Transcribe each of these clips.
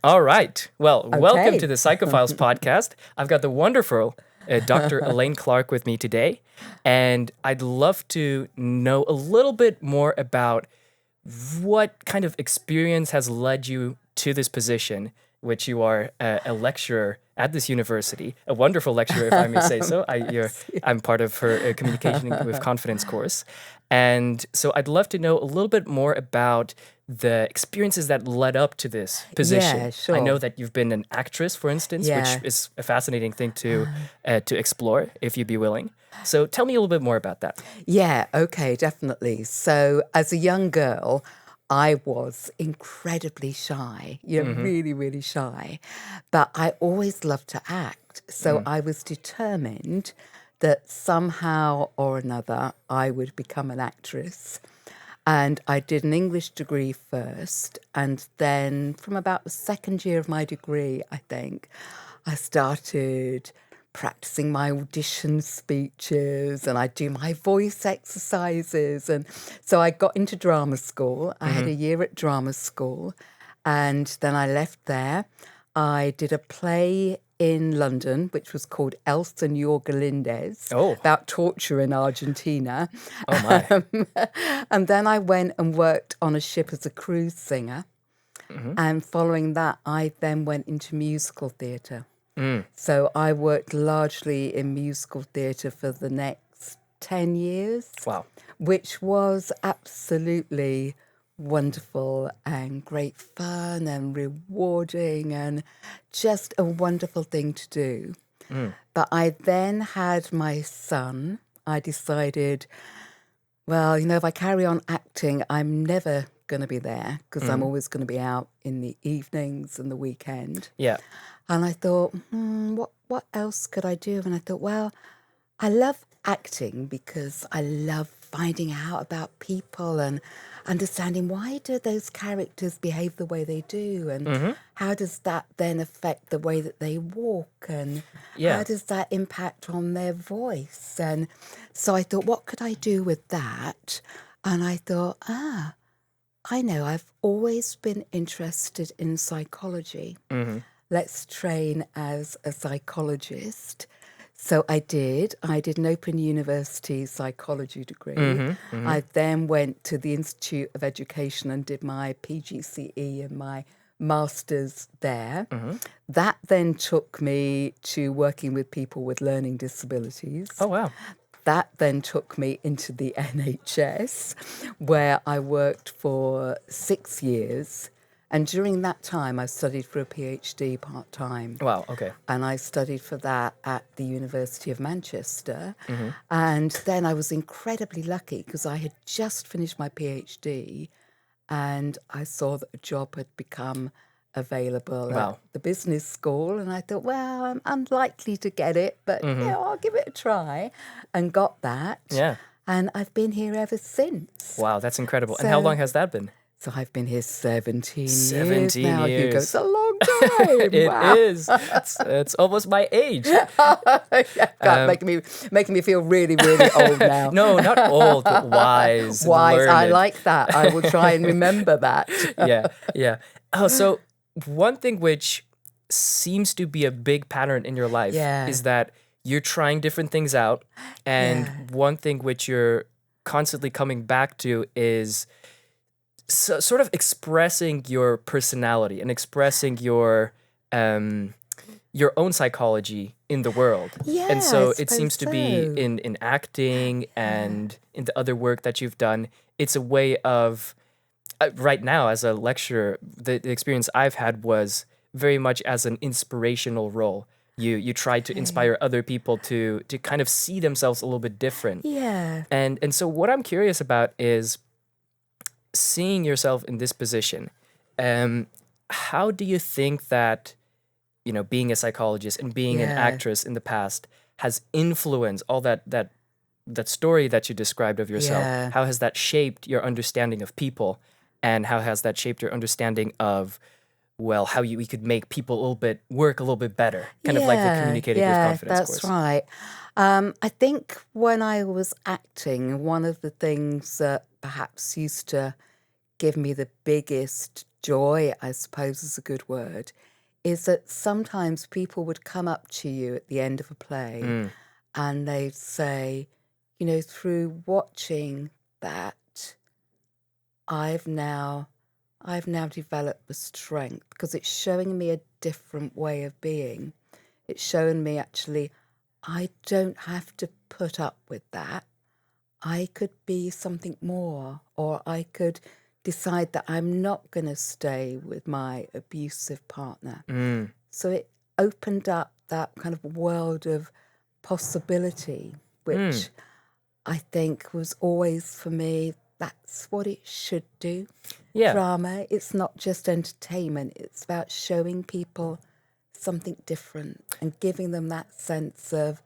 All right. Well, welcome Okay. to the Psychophiles podcast. I've got the wonderful Dr. Elaine Clark with me today, and I'd love to know a little bit more about what kind of experience has led you to this position, which you are a lecturer at this university, a wonderful lecturer, if I may say so. I'm part of her communication with confidence course. And so I'd love to know a little bit more about the experiences that led up to this Yeah, position. I know sure. that you've been an actress, for instance, which Yeah. is a fascinating thing to explore, if you'd be willing. So tell me a little bit more about that. Yeah, okay, definitely. So, as a young girl, I was incredibly shy, Mm-hmm. really, really shy. But I always loved to act. So, Mm. I was determined that somehow or another I would become an actress. And I did an English degree first. And then, from about the second year of my degree, I think, I started practicing my audition speeches and I do my voice exercises. And so I got into drama school. I had Mm-hmm. a year at drama school and then I left there. I did a play in London, which was called El Señor Galindez, Oh, about torture in Argentina. oh my. Um, and then I went and worked on a ship as a cruise singer. Mm-hmm. And following that, I then went into musical theatre. Mm. So I worked largely in musical theatre for the next 10 years, Wow. which was absolutely wonderful and great fun and rewarding and just a wonderful thing to do. Mm. But I then had my son. I decided, well, if I carry on acting, I'm never going to be there because I'm Mm. always going to be out in the evenings and the weekend. Yeah. And I thought, what else could I do? And I thought, well, I love acting because I love finding out about people and understanding why do those characters behave the way they do and Mm-hmm. how does that then affect the way that they walk and how Yeah. does that impact on their voice? And so I thought, what could I do with that? And I thought, I know, I've always been interested in psychology. Mm-hmm. Let's train as a psychologist. So I did. I did an Open University psychology degree. Mm-hmm. Mm-hmm. I then went to the Institute of Education and did my PGCE and my master's there. Mm-hmm. That then took me to working with people with learning disabilities. Oh wow. That then took me into the NHS, where I worked for 6 years. And during that time, I studied for a PhD part-time. Wow. Okay. And I studied for that at the University of Manchester. Mm-hmm. And then I was incredibly lucky because I had just finished my PhD and I saw that a job had become available at Wow. the business school. And I thought, well, I'm unlikely to get it, but Mm-hmm. I'll give it a try. And got that. Yeah. And I've been here ever since. Wow, that's incredible. And how long has that been? So I've been here 17 years 17 now, Hugo. years. It's a long time. It Wow. is. It's almost my age. God, making me feel really, really old now. No, not old, but wise. And Wise. I learned. like that. I will try and remember that. Yeah, yeah. Oh, so one thing which seems to be a big pattern in your life Yeah. is that you're trying different things out, and Yeah. one thing which you're constantly coming back to is sort of expressing your personality and expressing your own psychology in the world. Yeah, And so I it seems to suppose be so. in acting and in the other work that you've done. It's a way of right now as a lecturer, the experience I've had was very much as an inspirational role. You try to inspire other people to kind of see themselves a little bit different. Yeah. And so what I'm curious about is seeing yourself in this position. How do you think that being a psychologist and being an Yeah. actress in the past has influenced all that story that you described of yourself? Yeah. How has that shaped your understanding of people, and how has that shaped your understanding of how we could make people work a little bit better, kind of like the communicating with confidence that's course. right. I think when I was acting, one of the things that perhaps used to give me the biggest joy, I suppose is a good word, is that sometimes people would come up to you at the end of a play Mm. and they'd say, through watching that, I've now developed the strength because it's showing me a different way of being. It's showing me actually I don't have to put up with that. I could be something more, or I could decide that I'm not going to stay with my abusive partner. Mm. So it opened up that kind of world of possibility, Mm. which I think was always for me, that's what it should do. Yeah. Drama, it's not just entertainment, it's about showing people something different and giving them that sense of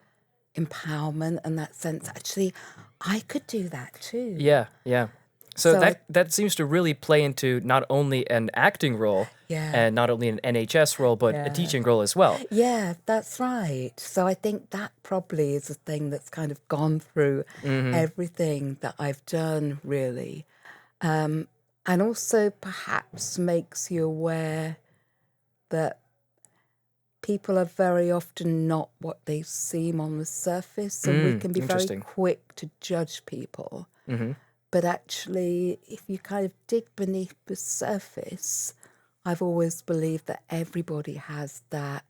empowerment and that sense, actually, I could do that too. Yeah. Yeah. So So that seems to really play into not only an acting role yeah. and not only an NHS role, but a teaching role as well. Yeah, that's right. So I think that probably is a thing that's kind of gone through everything that I've done, really. And also perhaps makes you aware that people are very often not what they seem on the surface, and we can be very Interesting. quick to judge people. Mm-hmm. But actually, if you kind of dig beneath the surface, I've always believed that everybody has that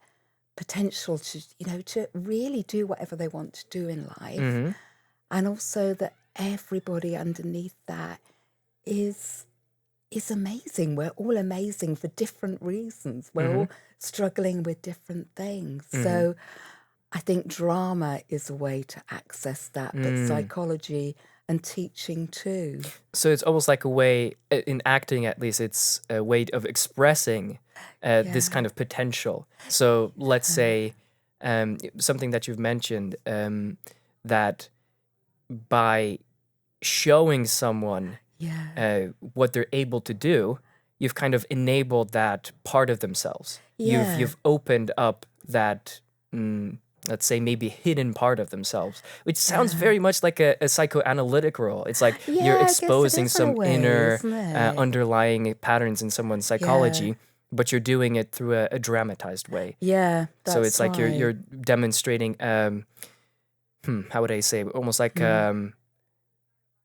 potential to, to really do whatever they want to do in life. Mm-hmm. And also that everybody underneath that is amazing. We're all amazing for different reasons. We're all struggling with different things. So I think drama is a way to access that, but psychology and teaching too. So it's almost like a way, in acting at least, it's a way of expressing this kind of potential. So let's say something that you've mentioned, that by showing someone Yeah. what they're able to do, you've kind of enabled that part of themselves. Yeah. You've opened up that, let's say, maybe hidden part of themselves, which sounds very much like a psychoanalytic role. It's like Yeah, you're I guess it exposing is in a some way, inner isn't it? underlying patterns in someone's psychology, but you're doing it through a dramatized way. Yeah, So that's it's like right. you're demonstrating, how would I say, almost like a,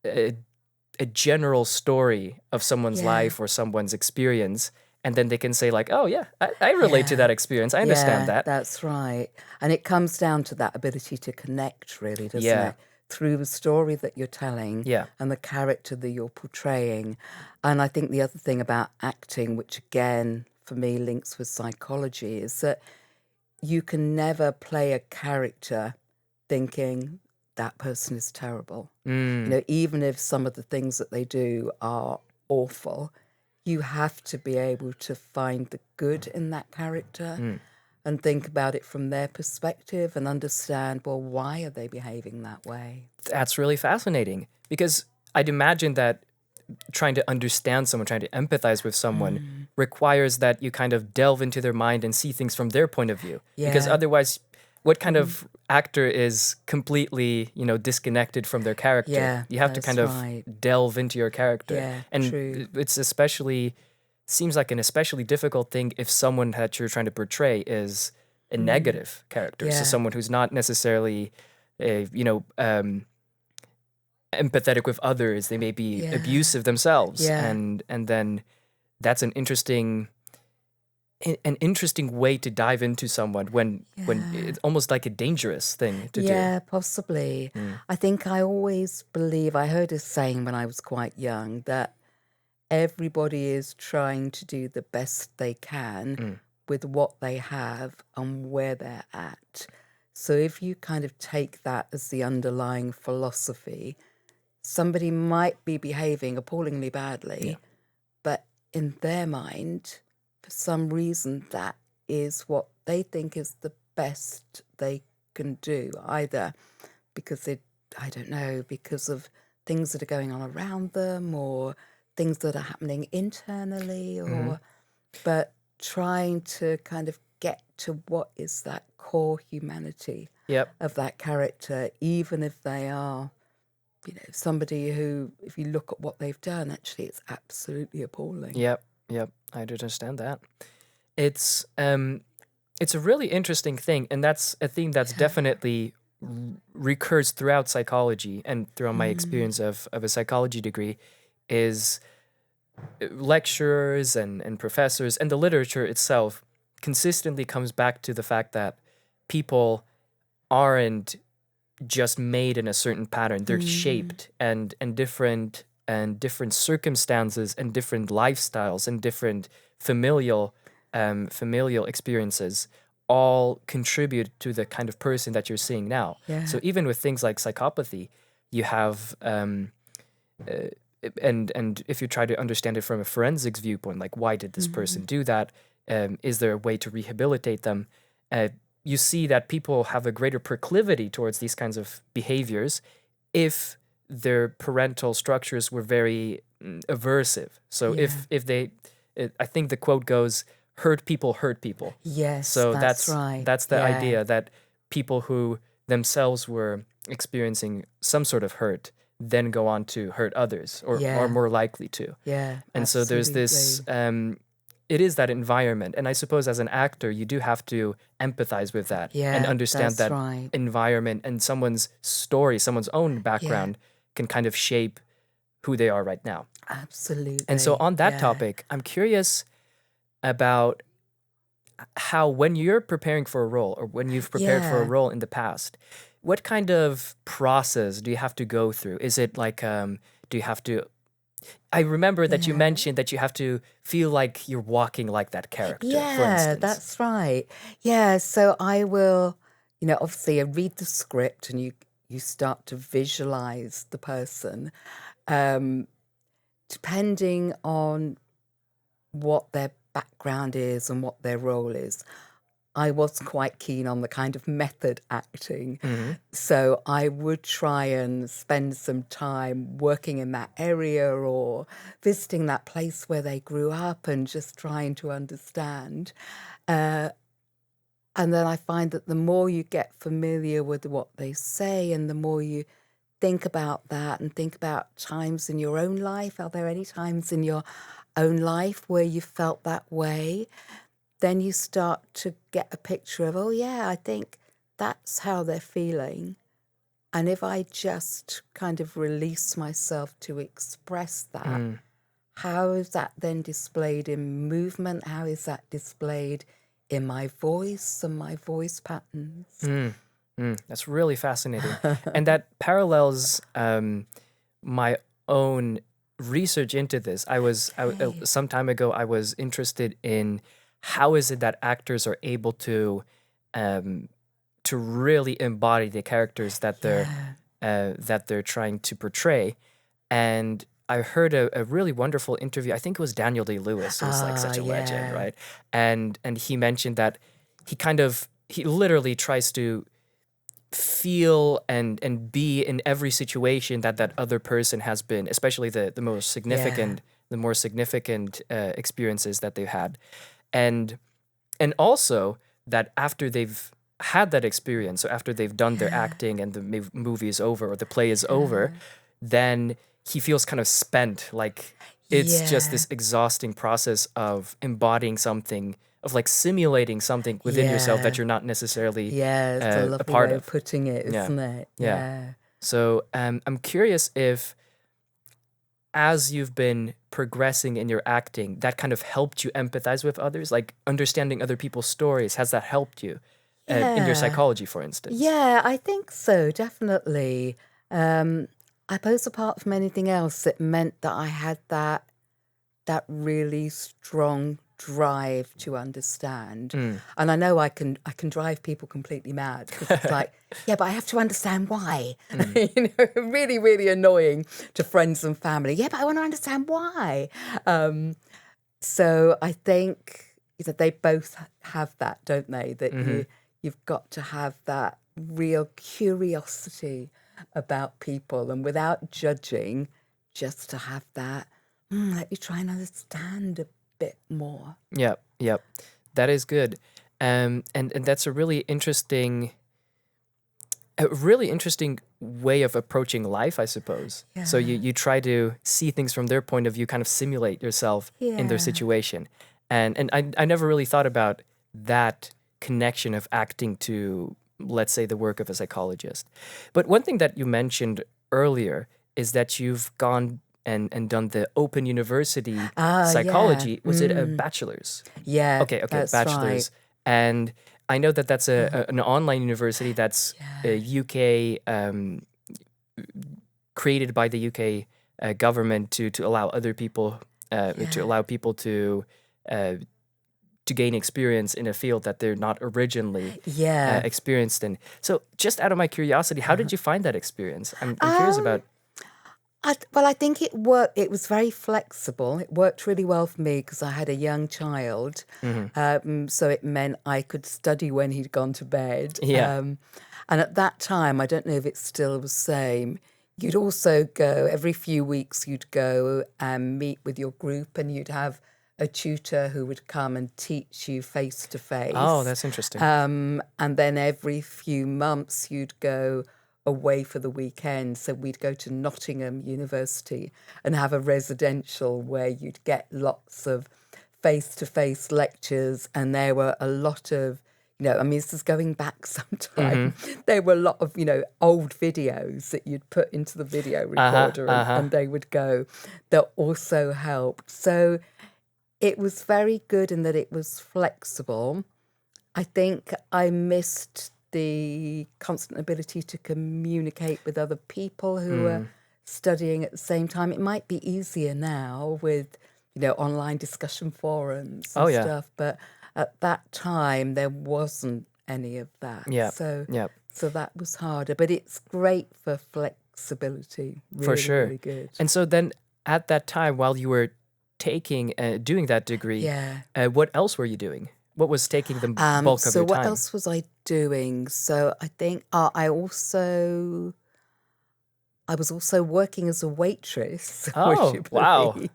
a general story of someone's Yeah. life or someone's experience, and then they can say like, oh yeah, I relate to Yeah. that experience. I understand Yeah, that. that's right. And it comes down to that ability to connect, really, doesn't Yeah. it? Through the story that you're telling Yeah. and the character that you're portraying. And I think the other thing about acting, which again, for me, links with psychology, is that you can never play a character thinking that person is terrible. Even if some of the things that they do are awful, you have to be able to find the good in that character and think about it from their perspective and understand, well, why are they behaving that way? That's really fascinating because I'd imagine that trying to understand someone, trying to empathize with someone requires that you kind of delve into their mind and see things from their point of view. Because Yeah. otherwise, what kind of actor is completely, disconnected from their character? Yeah, You have to that's kind of right. delve into your character. Yeah, And true. it's seems like an especially difficult thing if someone that you're trying to portray is a negative character. So Yeah. someone who's not necessarily, empathetic with others. They may be Yeah. abusive themselves, Yeah. and then that's an interesting way to dive into someone when it's almost like a dangerous thing to do. Yeah, possibly. I think I always believe, I heard a saying when I was quite young, that everybody is trying to do the best they can with what they have and where they're at. So if you kind of take that as the underlying philosophy, somebody might be behaving appallingly badly, but in their mind, for some reason, that is what they think is the best they can do, either because I don't know, because of things that are going on around them or things that are happening internally, or but trying to kind of get to what is that core humanity Yep. of that character, even if they are, somebody who, if you look at what they've done, actually it's absolutely appalling. Yep. Yep. I understand that. It's it's a really interesting thing, and that's a theme that's definitely recurs throughout psychology and throughout my experience of a psychology degree is lecturers and professors and the literature itself consistently comes back to the fact that people aren't just made in a certain pattern. They're shaped and different circumstances and different lifestyles and different familial familial experiences all contribute to the kind of person that you're seeing now. Yeah. So even with things like psychopathy, you have uh, and if you try to understand it from a forensics viewpoint, like why did this person do that? Is there a way to rehabilitate them? You see that people have a greater proclivity towards these kinds of behaviors if their parental structures were very aversive. So if they, I think the quote goes, "Hurt people hurt people." Yes, So that's right. that's the Yeah. idea that people who themselves were experiencing some sort of hurt then go on to hurt others or Yeah. are more likely to. Yeah, And so there's this absolutely. it is that environment. And I suppose as an actor, you do have to empathize with that and Yeah, understand that's that right. environment and someone's story, someone's own background can kind of shape who they are right now. Absolutely. And so on that Yeah. topic, I'm curious about how when you're preparing for a role or when you've prepared for a Yeah. role in the past, what kind of process do you have to go through? Is it like do you have to I remember that you Yeah. mentioned that you have to feel like you're walking like that character, for Yeah, instance. that's right. Yeah, so I will, obviously I read the script and you start to visualize the person. Depending on what their background is and what their role is. I was quite keen on the kind of method acting. Hmm. So I would try and spend some time working in that area or visiting that place where they grew up and just trying to understand. Uh, and then I find that the more you get familiar with what they say and the more you think about that and think about times in your own life, are there any times in your own life where you felt that way? Then you start to get a picture of, oh, yeah, I think that's how they're feeling. And if I just kind of release myself to express that, how is that then displayed in movement? How is that displayed in my voice and my voice patterns? That's really fascinating. And that parallels my own research into this. Some time ago, I was interested in how is it that actors are able to really embody the characters that they're trying to portray. And I heard a really wonderful interview. I think it was Daniel Day-Lewis, who's like such a legend, right? And he mentioned that he literally tries to feel and be in every situation that other person has been, especially the most significant the more significant experiences that they've had, and also that after they've had that experience, so after they've done their acting and the movie is over or the play is over, then he feels kind of spent, like it's just this exhausting process of embodying something, of like simulating something within yourself that you're not necessarily Yeah, it's a a lovely part way of. of putting it, Yeah. isn't it? Yeah. Yeah. So I'm curious if, as you've been progressing in your acting, that kind of helped you empathize with others, like understanding other people's stories. Has that helped you in your Yeah. psychology, for instance? Yeah, I think so, definitely. I suppose apart from anything else, it meant that I had that really strong drive to understand. And I know I can drive people completely mad because it's like, yeah, but I have to understand why. Really, really annoying to friends and family. Yeah, but I want to understand why. So I think they both have that, don't they? That you've got to have that real curiosity about people and without judging, just to have that, let me try and understand a bit more. Yep, yep. That is good. And that's a really interesting a really interesting way of approaching life, I suppose. So Yeah. you try to see things from their point of view, kind of simulate yourself in their Yeah. situation. And I never really thought about that connection of acting to, let's say, the work of a psychologist. But one thing that you mentioned earlier is that you've gone and done the Open University Ah, yeah. psychology. Was it a bachelor's? Yeah, Okay, that's right. bachelor's. And I know that that's an online university that's Yeah. UK created by the UK government to allow other people to Yeah. allow people uh, to gain experience in a field that they're not originally Yeah. experienced in. So, just out of my curiosity, how did you find that experience? I'm curious Um, about. well, I think it worked. It was very flexible. It worked really well for me because I had a young child. Mhm. So it meant I could study when he'd gone to bed. Yeah. And at that time, I don't know if it's still the same, you'd also go every few weeks, you'd go and meet with your group and you'd have a tutor who would come and teach you face to Oh, face. that's interesting. And then every few months, you'd go away for the weekend. So we'd go to Nottingham University and have a residential where you'd get lots of face-to-face lectures, and there were a lot of, I mean, this is going back some time. There were a lot of, old videos that you'd put into the video recorder and they would go, that also helped. So it was very good in that it was flexible. I think I missed the constant ability to communicate with other people who were studying at the same time. It might be easier now with, online discussion forums Oh and yeah. stuff, but at that time there wasn't any of that. Yeah. So Yeah. so that was harder, but it's great for flexibility. For Really, sure. really good. And so then at that time, while you were doing that degree, Yeah. what else were you doing? What was taking the bulk of So your what time? else was I doing? So I think I was also working as a waitress, would Oh, you wow. believe?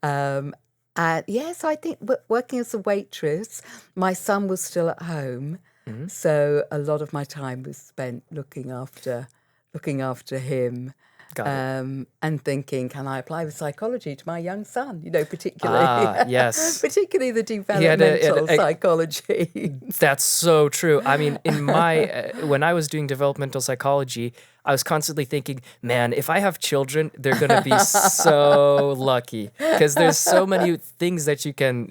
Um, and yes, I think working as a waitress, my son was still at home, Mhm. so a lot of my time was spent looking after him, Got it. and thinking, can I apply the psychology to my young son? Particularly, Ah, yes. particularly the He had developmental psychology. that's so true. I mean, in my when I was doing developmental psychology, I was constantly thinking, man, if I have children, they're gonna be so lucky because there's so many things that you can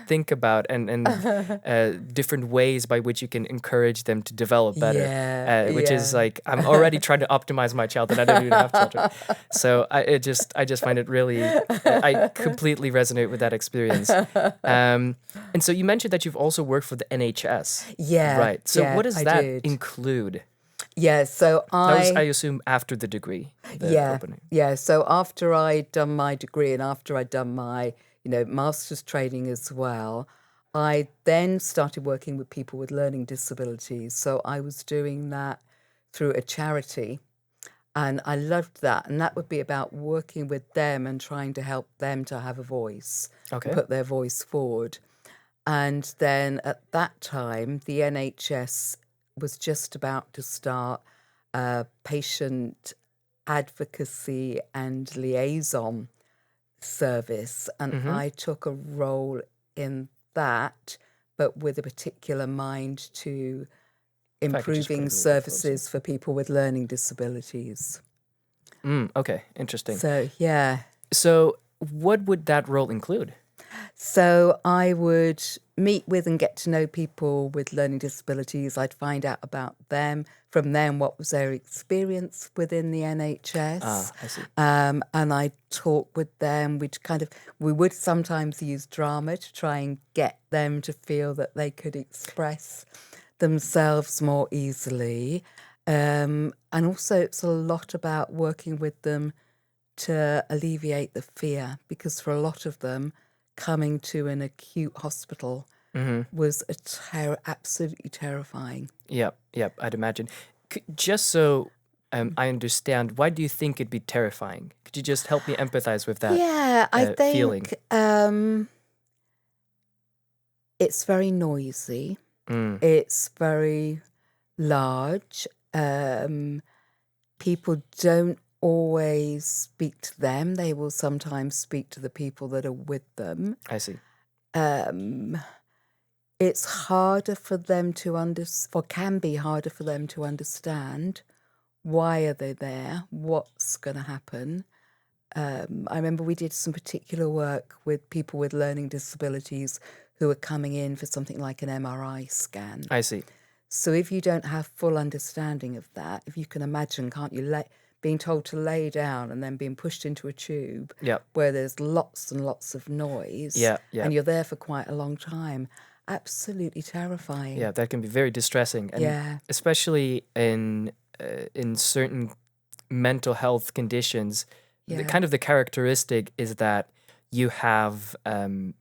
think about and different ways by which you can encourage them to develop better. Yeah, Which is yeah. like I'm already trying to optimize my child, and I don't even have children. So I just find it really I completely resonate with that experience. And so you mentioned that you've also worked for the NHS. Yeah, Right. So yeah, what does I that did. include? Yeah, so That was, I assume, after the degree, the yeah, opening. yeah. So after I'd done my degree and after I'd done my, master's training as well, I then started working with people with learning disabilities. So I was doing that through a charity, and I loved that. And that would be about working with them and trying to help them to have a voice and Okay. put their voice forward. And then at that time, the NHS was just about to start patient advocacy and liaison service. And Mm-hmm. I took a role in that, but with a particular mind to If I could just put improving it a little bit closer. services for people with learning disabilities. Okay. Interesting. So, yeah. So what would that role include? So I would meet with and get to know people with learning disabilities. I'd find out about them, from them what was their experience within the NHS. Ah, I see. And I'd talk with them. We would sometimes use drama to try and get them to feel that they could express themselves more easily. And also it's a lot about working with them to alleviate the fear, because for a lot of them, coming to an acute hospital was absolutely terrifying. Yep. Yep. I'd imagine. Just so I understand, why do you think it'd be terrifying? Could you just help me empathize with that Yeah, I feeling? think it's very noisy. Mm. It's very large. People don't always speak to them. They will sometimes speak to the people that are with them. I see. It's harder for them to or can be harder for them to understand. Why are they there? What's going to happen? I remember we did some particular work with people with learning disabilities who were coming in for something like an MRI scan. I see. So if you don't have full understanding of that, if you can imagine, can't you, being told to lay down and then being pushed into a tube where there's lots and lots of noise and you're there for quite a long time. Absolutely terrifying. Yeah, that can be very distressing. And especially in certain mental health conditions, the characteristic is that you have an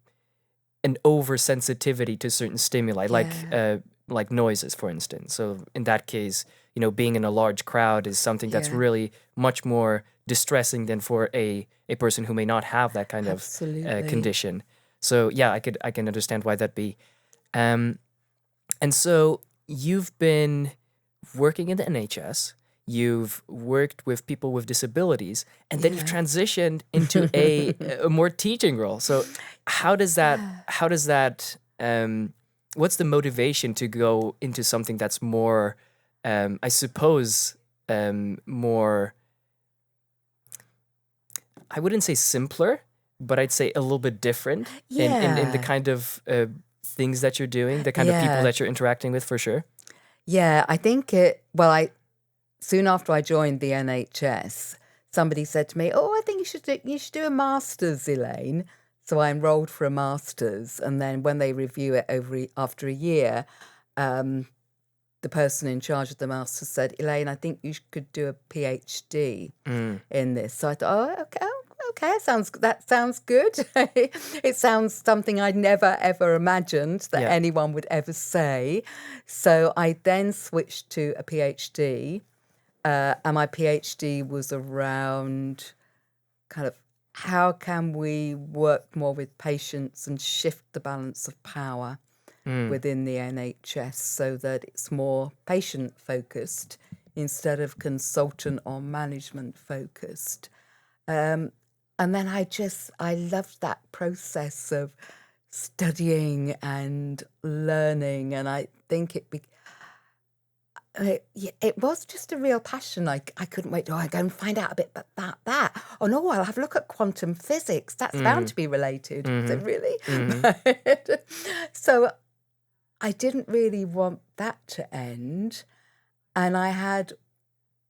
oversensitivity to certain stimuli, like noises, for instance. So in that case, being in a large crowd is something that's really much more distressing than for a person who may not have that kind of condition. So yeah, I can understand why that'd be. And so you've been working in the NHS. You've worked with people with disabilities, and then you've transitioned into a more teaching role. So how does that what's the motivation to go into something that's more, I suppose, more, I wouldn't say simpler, but I'd say a little bit different in the kind of things that you're doing, the kind of people that you're interacting with, for sure? Yeah, I think soon after I joined the NHS, somebody said to me, "Oh, I think you should do a master's, Elaine." So I enrolled for a master's, and then when they review it after a year, the person in charge of the master's said, "Elaine, I think you could do a PhD in this." So I thought, "Oh, okay, that sounds good." It sounds something I'd never ever imagined that anyone would ever say. So I then switched to a PhD. And my PhD was around kind of how can we work more with patients and shift the balance of power within the NHS so that it's more patient-focused instead of consultant or management-focused. And then I loved that process of studying and learning, and I think it was just a real passion. I couldn't wait to go and find out a bit about that. Oh no, I'll have a look at quantum physics. That's bound to be related. Is it really? So I didn't really want that to end. And I had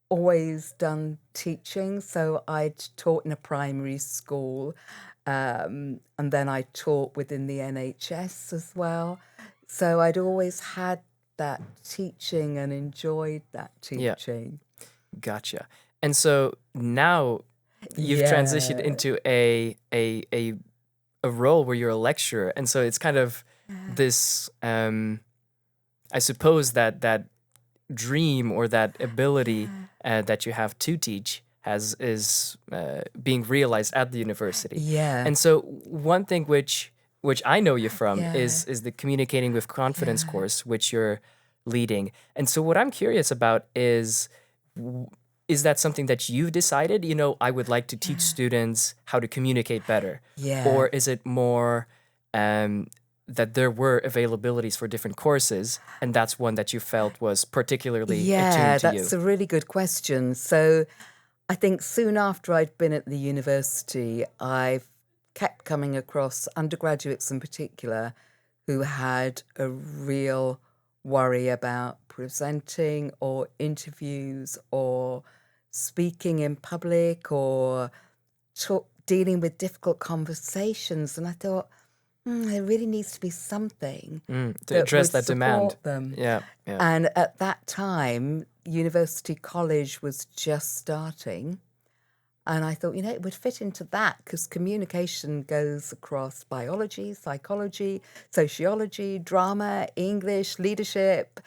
always done teaching. So I'd taught in a primary school. And then I taught within the NHS as well. So I'd always had that teaching and enjoyed that teaching. Gotcha. And so now you've transitioned into a role where you're a lecturer, and so it's kind of this I suppose that dream or that ability that you have to teach is being realized at the university. And so one thing which I know you from is the Communicating with Confidence course, which you're leading. And so what I'm curious about is that something that you've decided, I would like to teach students how to communicate better? Or is it more that there were availabilities for different courses, and that's one that you felt was particularly attuned to you? Yeah, that's a really good question. So I think soon after I'd been at the university, I've kept coming across undergraduates in particular who had a real worry about presenting or interviews or speaking in public or dealing with difficult conversations. And I thought, there really needs to be something to address that demand. Them. Yeah. And at that time, University College was just starting. And I thought, it would fit into that because communication goes across biology, psychology, sociology, drama, English, leadership,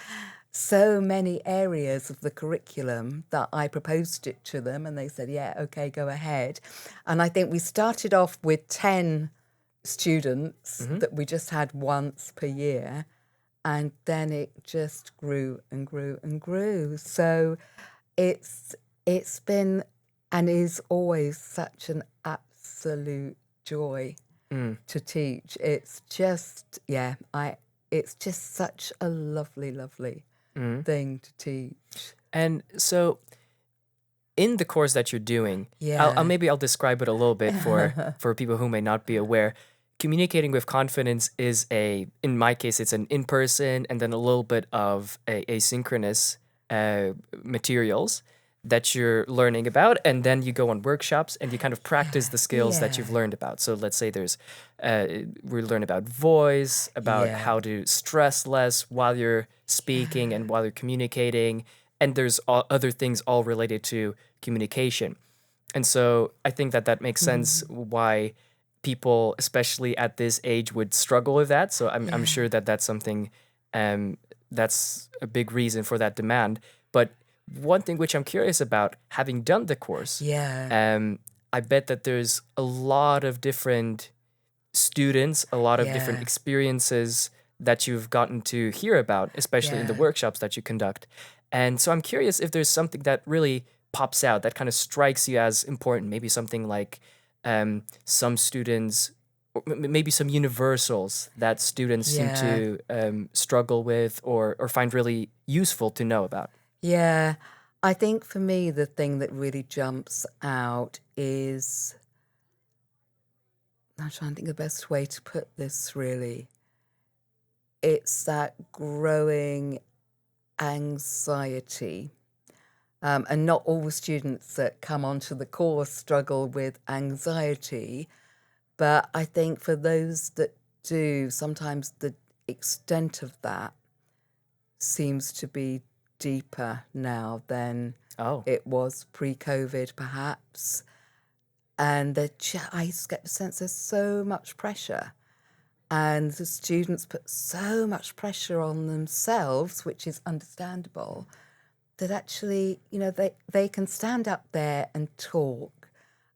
so many areas of the curriculum that I proposed it to them and they said, yeah, okay, go ahead. And I think we started off with 10 students that we just had once per year. and then it just grew and grew and grew. So it's been and is always such an absolute joy to teach. It's just it's just such a lovely, lovely thing to teach. And so in the course that you're doing, Yeah. I'll describe it a little bit for people who may not be aware. Communicating with confidence is in my case, it's an in-person and then a little bit of asynchronous materials that you're learning about, and then you go on workshops and you kind of practice the skills that you've learned about. So let's say we learn about voice, about how to stress less while you're speaking and while you're communicating, and there's other things all related to communication. And so I think that makes sense why people, especially at this age, would struggle with that. So I'm sure that's something that's a big reason for that demand. But one thing which I'm curious about, having done the course, I bet that there's a lot of different students, a lot of different experiences that you've gotten to hear about, especially in the workshops that you conduct. And so I'm curious if there's something that really pops out, that kind of strikes you as important, maybe something like some students, or maybe some universals that students seem to struggle with or find really useful to know about. Yeah, I think for me, the thing that really jumps out is, I'm trying to think of the best way to put this really. It's that growing anxiety. And not all students that come onto the course struggle with anxiety, but I think for those that do, sometimes the extent of that seems to be deeper now than it was pre-COVID, perhaps. And I just get the sense there's so much pressure, and the students put so much pressure on themselves, which is understandable, that actually, they can stand up there and talk,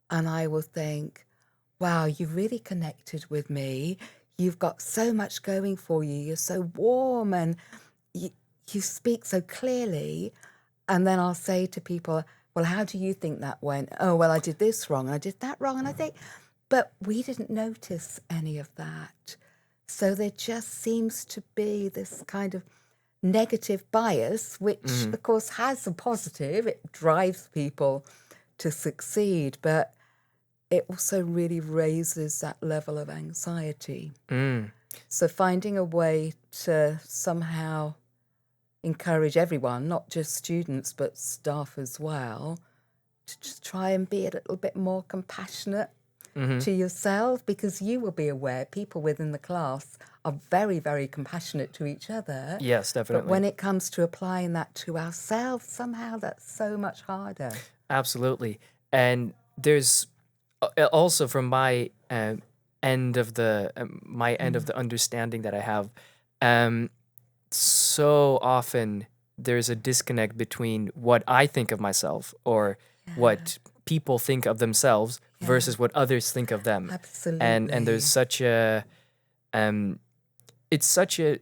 and I will think, wow, you really connected with me. You've got so much going for you. You're so warm, and you speak so clearly. And then I'll say to people, well, how do you think that went? Oh, well, I did this wrong and I did that wrong. And I think, but we didn't notice any of that. So there just seems to be this kind of negative bias, which of course has a positive. It drives people to succeed, but it also really raises that level of anxiety. So finding a way to somehow encourage everyone, not just students, but staff as well, to just try and be a little bit more compassionate to yourself, because you will be aware people within the class are very, very compassionate to each other. Yes, definitely. But when it comes to applying that to ourselves, somehow that's so much harder. Absolutely. And there's also from my end of the understanding that I have, so often there's a disconnect between what I think of myself or what people think of themselves versus what others think of them. Absolutely. And there's such a it's such a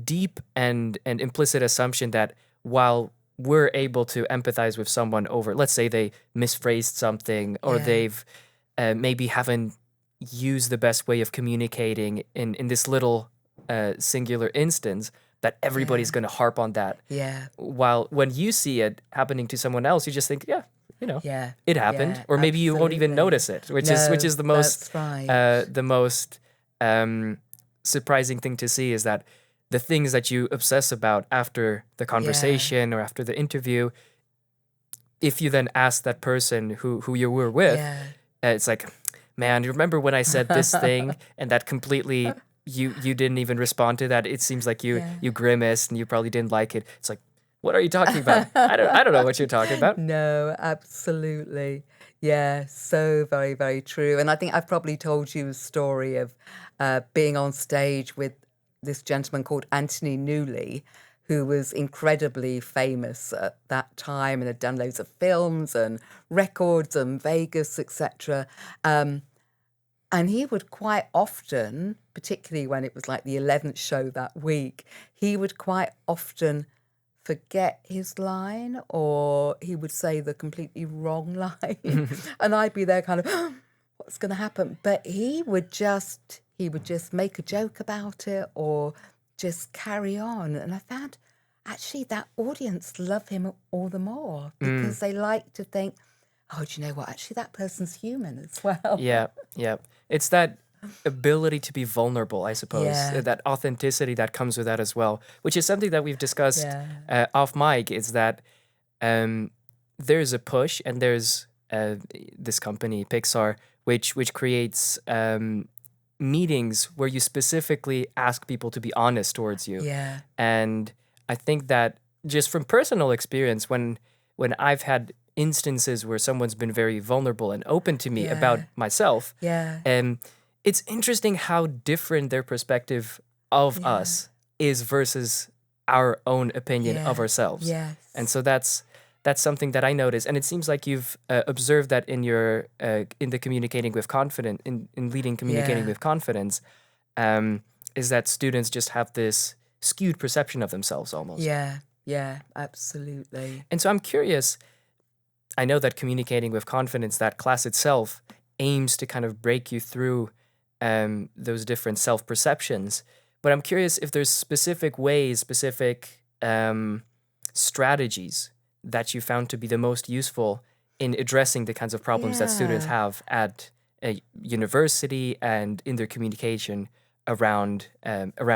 deep and implicit assumption that while we're able to empathize with someone over, let's say they misphrased something or they've maybe haven't used the best way of communicating in this little singular instance, that everybody's going to harp on that. Yeah. While when you see it happening to someone else, you just think, it happened, Yeah, or maybe you won't even absolutely. notice it, which is the most that's right. Surprising thing to see, is that the things that you obsess about after the conversation or after the interview, if you then ask that person who you were with, it's like, man, you remember when I said this thing and that completely you didn't even respond to that. It seems like you grimaced and you probably didn't like it. It's like, what are you talking about? I don't know what you're talking about. No, absolutely. Yeah, so very, very true. And I think I've probably told you a story of being on stage with this gentleman called Anthony Newley, who was incredibly famous at that time and had done loads of films and records and Vegas, etc. And he would quite often, particularly when it was like the 11th show that week, he would quite often forget his line, or he would say the completely wrong line. And I'd be there kind of, what's going to happen? But he would just make a joke about it or just carry on. And I found actually that audience love him all the more because they like to think, oh, do you know what? Actually, that person's human as well. Yeah, yeah. It's that ability to be vulnerable, I suppose, Yeah. that authenticity that comes with that as well, which is something that we've discussed Yeah. off mic, is that there's a push, and there's this company, Pixar, which creates meetings where you specifically ask people to be honest towards you. Yeah. And I think that just from personal experience, when I've had instances where someone's been very vulnerable and open to me about Yeah. myself, Yeah. it's interesting how different their perspective of Yeah. us is versus our own opinion of Yeah. ourselves. Yes. And so that's something that I notice, and it seems like you've observed that in your in the communicating with confidence, in leading communicating Yeah. with confidence, is that students just have this skewed perception of themselves almost. Yeah. Yeah. Absolutely. And so I'm curious. I know that communicating with confidence, that class itself, aims to kind of break you through those different self perceptions. But I'm curious if there's specific ways, specific strategies that you found to be the most useful in addressing the kinds of problems that students Yeah. have at a university and in their communication around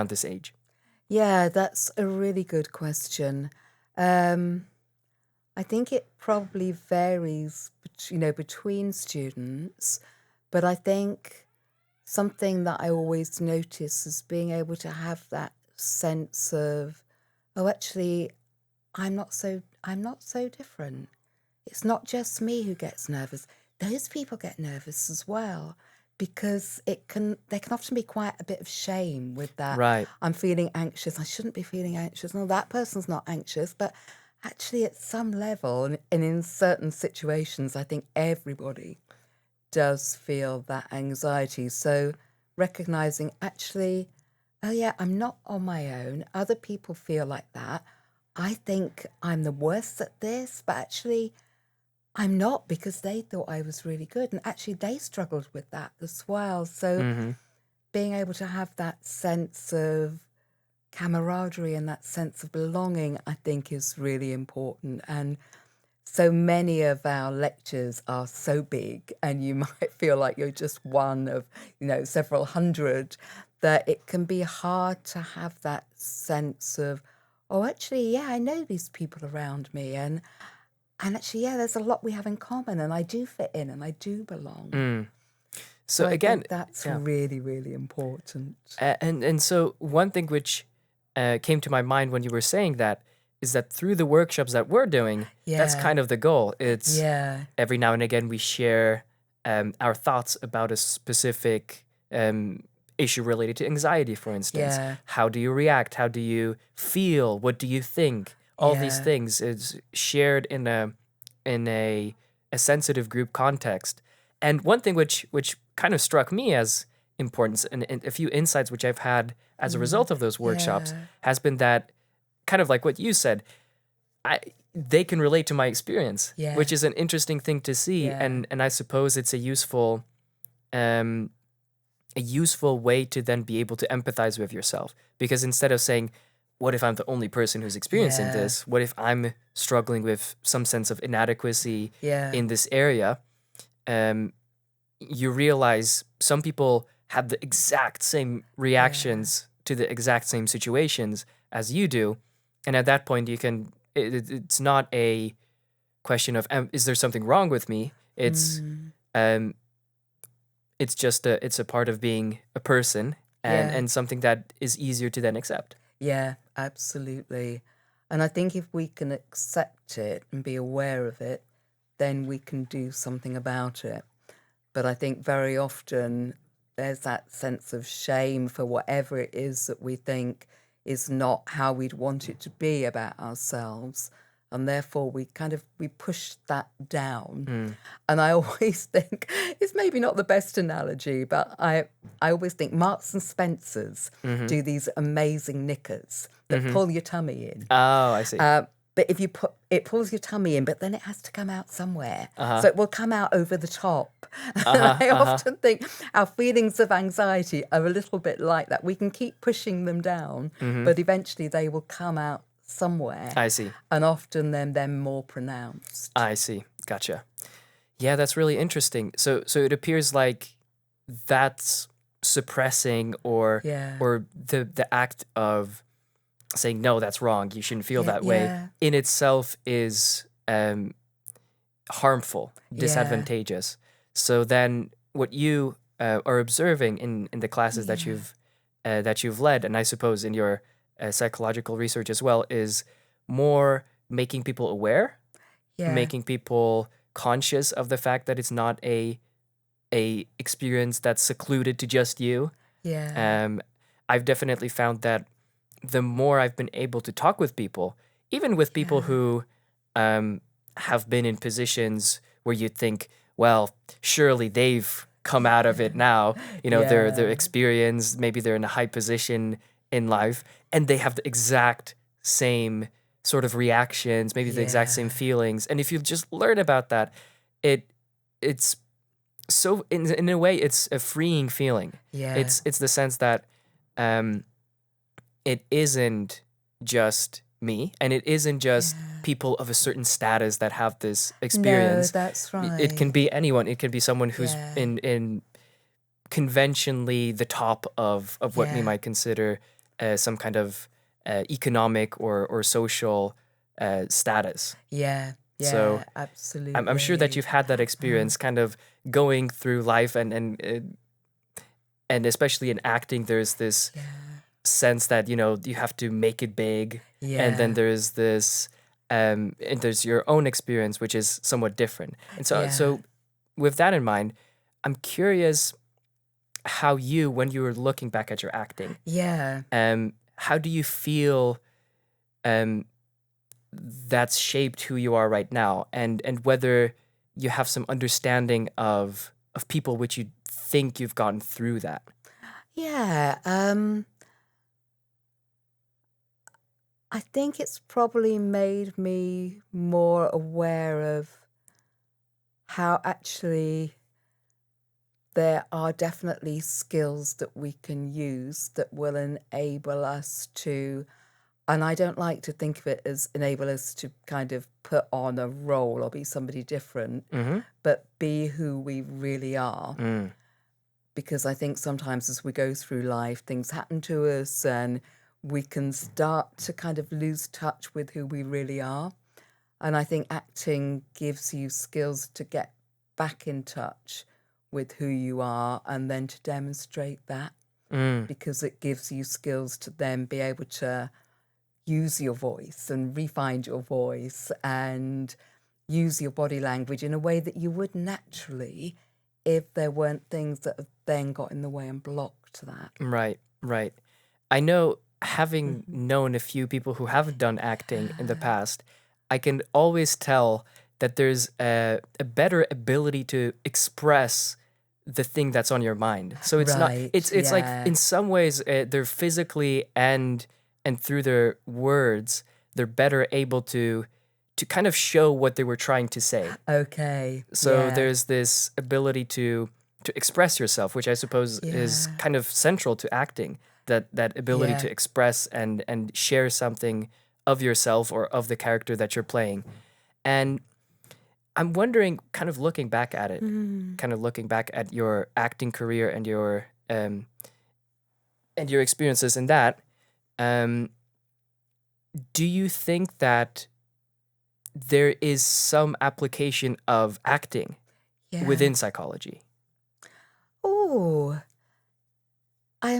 this age. Yeah, that's a really good question. I think it probably varies, between students, but I think something that I always notice is being able to have that sense of, oh, actually, I'm not so different. It's not just me who gets nervous. Those people get nervous as well because there can often be quite a bit of shame with that. Right. I'm feeling anxious. I shouldn't be feeling anxious. No, that person's not anxious, but actually at some level and in certain situations, I think everybody does feel that anxiety. So recognizing actually, oh yeah, I'm not on my own. Other people feel like that. I think I'm the worst at this, but actually I'm not, because they thought I was really good. And actually they struggled with that as well. So Mm-hmm. being able to have that sense of camaraderie and that sense of belonging, I think, is really important. And so many of our lectures are so big, and you might feel like you're just one of, several hundred, that it can be hard to have that sense of, oh, actually, yeah, I know these people around me, and actually, yeah, there's a lot we have in common, and I do fit in, and I do belong. So I again, think that's yeah. really, really important. And so one thing which came to my mind when you were saying that is that through the workshops that we're doing, that's Yeah, kind of the goal. It's yeah, every now and again we share our thoughts about a specific issue related to anxiety, for instance. yeah, How do you react? How do you feel? What do you think? All these yeah, things is shared in a sensitive group context. And one thing which kind of struck me as important, and a few insights which I've had as a result of those workshops, yeah, has been that, kind of like what you said, they can relate to my experience, yeah, which is an interesting thing to see. yeah, And I suppose it's a useful way to then be able to empathize with yourself. Because instead of saying, what if I'm the only person who's experiencing yeah, this? What if I'm struggling with some sense of inadequacy yeah, in this area? You realize some people have the exact same reactions to the exact same situations as you do. And at that point, it's not a question of, is there something wrong with me? mm, Um, it's a part of being a person, and yeah, something that is easier to then accept. yeah, absolutely. And I think if we can accept it and be aware of it, then we can do something about it. But I think very often there's that sense of shame for whatever it is that we think is not how we'd want it to be about ourselves. and therefore we push that down. And I always think it's maybe not the best analogy, but I always think Marks and Spencers do these amazing knickers that pull your tummy in. Oh, I see. But if you it pulls your tummy in, but then it has to come out somewhere. So it will come out over the top. And I often think our feelings of anxiety are a little bit like that. We can keep pushing them down, but eventually they will come out somewhere. I see. And often they're more pronounced. I see. Gotcha. Yeah, that's really interesting. So it appears like that's suppressing or the act of saying, no, that's wrong, you shouldn't feel that way, in itself is harmful, disadvantageous. So then what you are observing in the classes that you've led, and I suppose in your psychological research as well, is more making people aware, making people conscious of the fact that it's not a experience that's secluded to just you. I've definitely found that the more I've been able to talk with people, even with people who have been in positions where you'd think, well, surely they've come out of it now, their experience, maybe they're in a high position in life, and they have the exact same sort of reactions, maybe the exact same feelings. And if you just learn about that, it's so in a way it's a freeing feeling. It's the sense that it isn't just me, and it isn't just people of a certain status that have this experience. No, that's right. It can be anyone. It can be someone who's in conventionally the top of what we might consider some kind of economic or social status. So absolutely. I'm sure that you've had that experience kind of going through life, and especially in acting, there's this sense that you have to make it big, and then there's this and there's your own experience, which is somewhat different. And so with that in mind, I'm curious how you, when you were looking back at your acting, how do you feel that's shaped who you are right now, and whether you have some understanding of people which you think you've gotten through that? I think it's probably made me more aware of how actually there are definitely skills that we can use that will enable us to, and I don't like to think of it as enable us to kind of put on a role or be somebody different, but be who we really are. Because I think sometimes as we go through life, things happen to us and we can start to kind of lose touch with who we really are. And I think acting gives you skills to get back in touch with who you are and then to demonstrate that, because it gives you skills to then be able to use your voice and refine your voice and use your body language in a way that you would naturally if there weren't things that have then got in the way and blocked that. Right. I know, having known a few people who have done acting in the past, I can always tell that there's a better ability to express the thing that's on your mind. So it's not, it's like in some ways they're physically and through their words, they're better able to kind of show what they were trying to say. So there's this ability to express yourself, which I suppose is kind of central to acting, that ability to express and share something of yourself or of the character that you're playing. And I'm wondering, kind of looking back at it, kind of looking back at your acting career and your experiences in that, do you think that there is some application of acting within psychology? I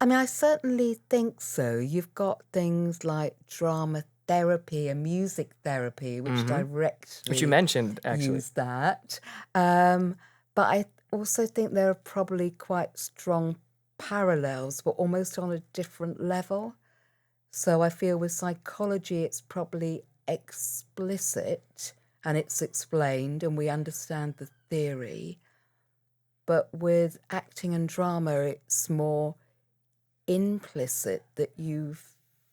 mean, I certainly think so. You've got things like drama therapy and music therapy, which directly which you mentioned, actually. use that. But I also think there are probably quite strong parallels, but almost on a different level. So I feel with psychology, it's probably explicit and it's explained and we understand the theory. But with acting and drama, it's more implicit that you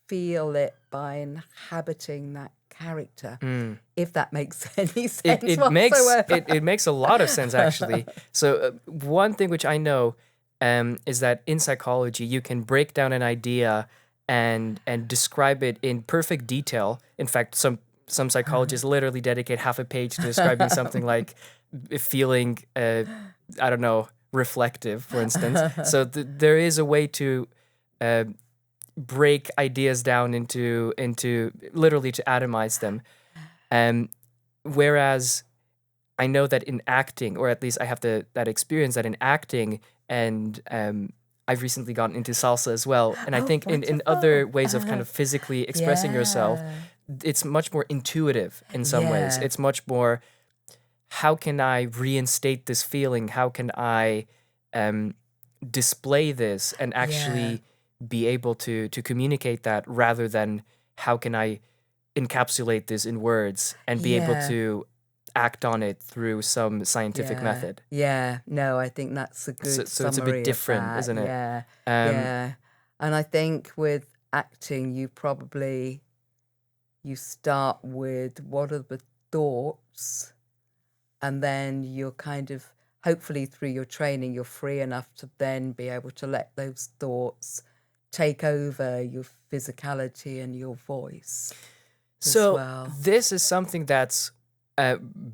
feel it by inhabiting that character, if that makes any sense whatsoever. It makes a lot of sense actually. So one thing which I know is that in psychology you can break down an idea and describe it in perfect detail. In fact, some psychologists literally dedicate half a page to describing something like feeling I don't know, reflective, for instance. So there is a way to break ideas down into literally to atomize them. Whereas I know that in acting, or at least I have that experience that in acting, and I've recently gotten into salsa as well. And I think in other ways of kind of physically expressing yourself, it's much more intuitive in some ways. Yeah. It's much more, how can I reinstate this feeling? How can I display this and actually be able to communicate that, rather than how can I encapsulate this in words and be able to act on it through some scientific method. Yeah, no, I think that's a good So it's a summary bit different, of that. isn't it? Yeah, Um, yeah. And I think with acting, you start with what are the thoughts, and then you're kind of, hopefully through your training, you're free enough to then be able to let those thoughts take over your physicality and your voice as So well. this is something that's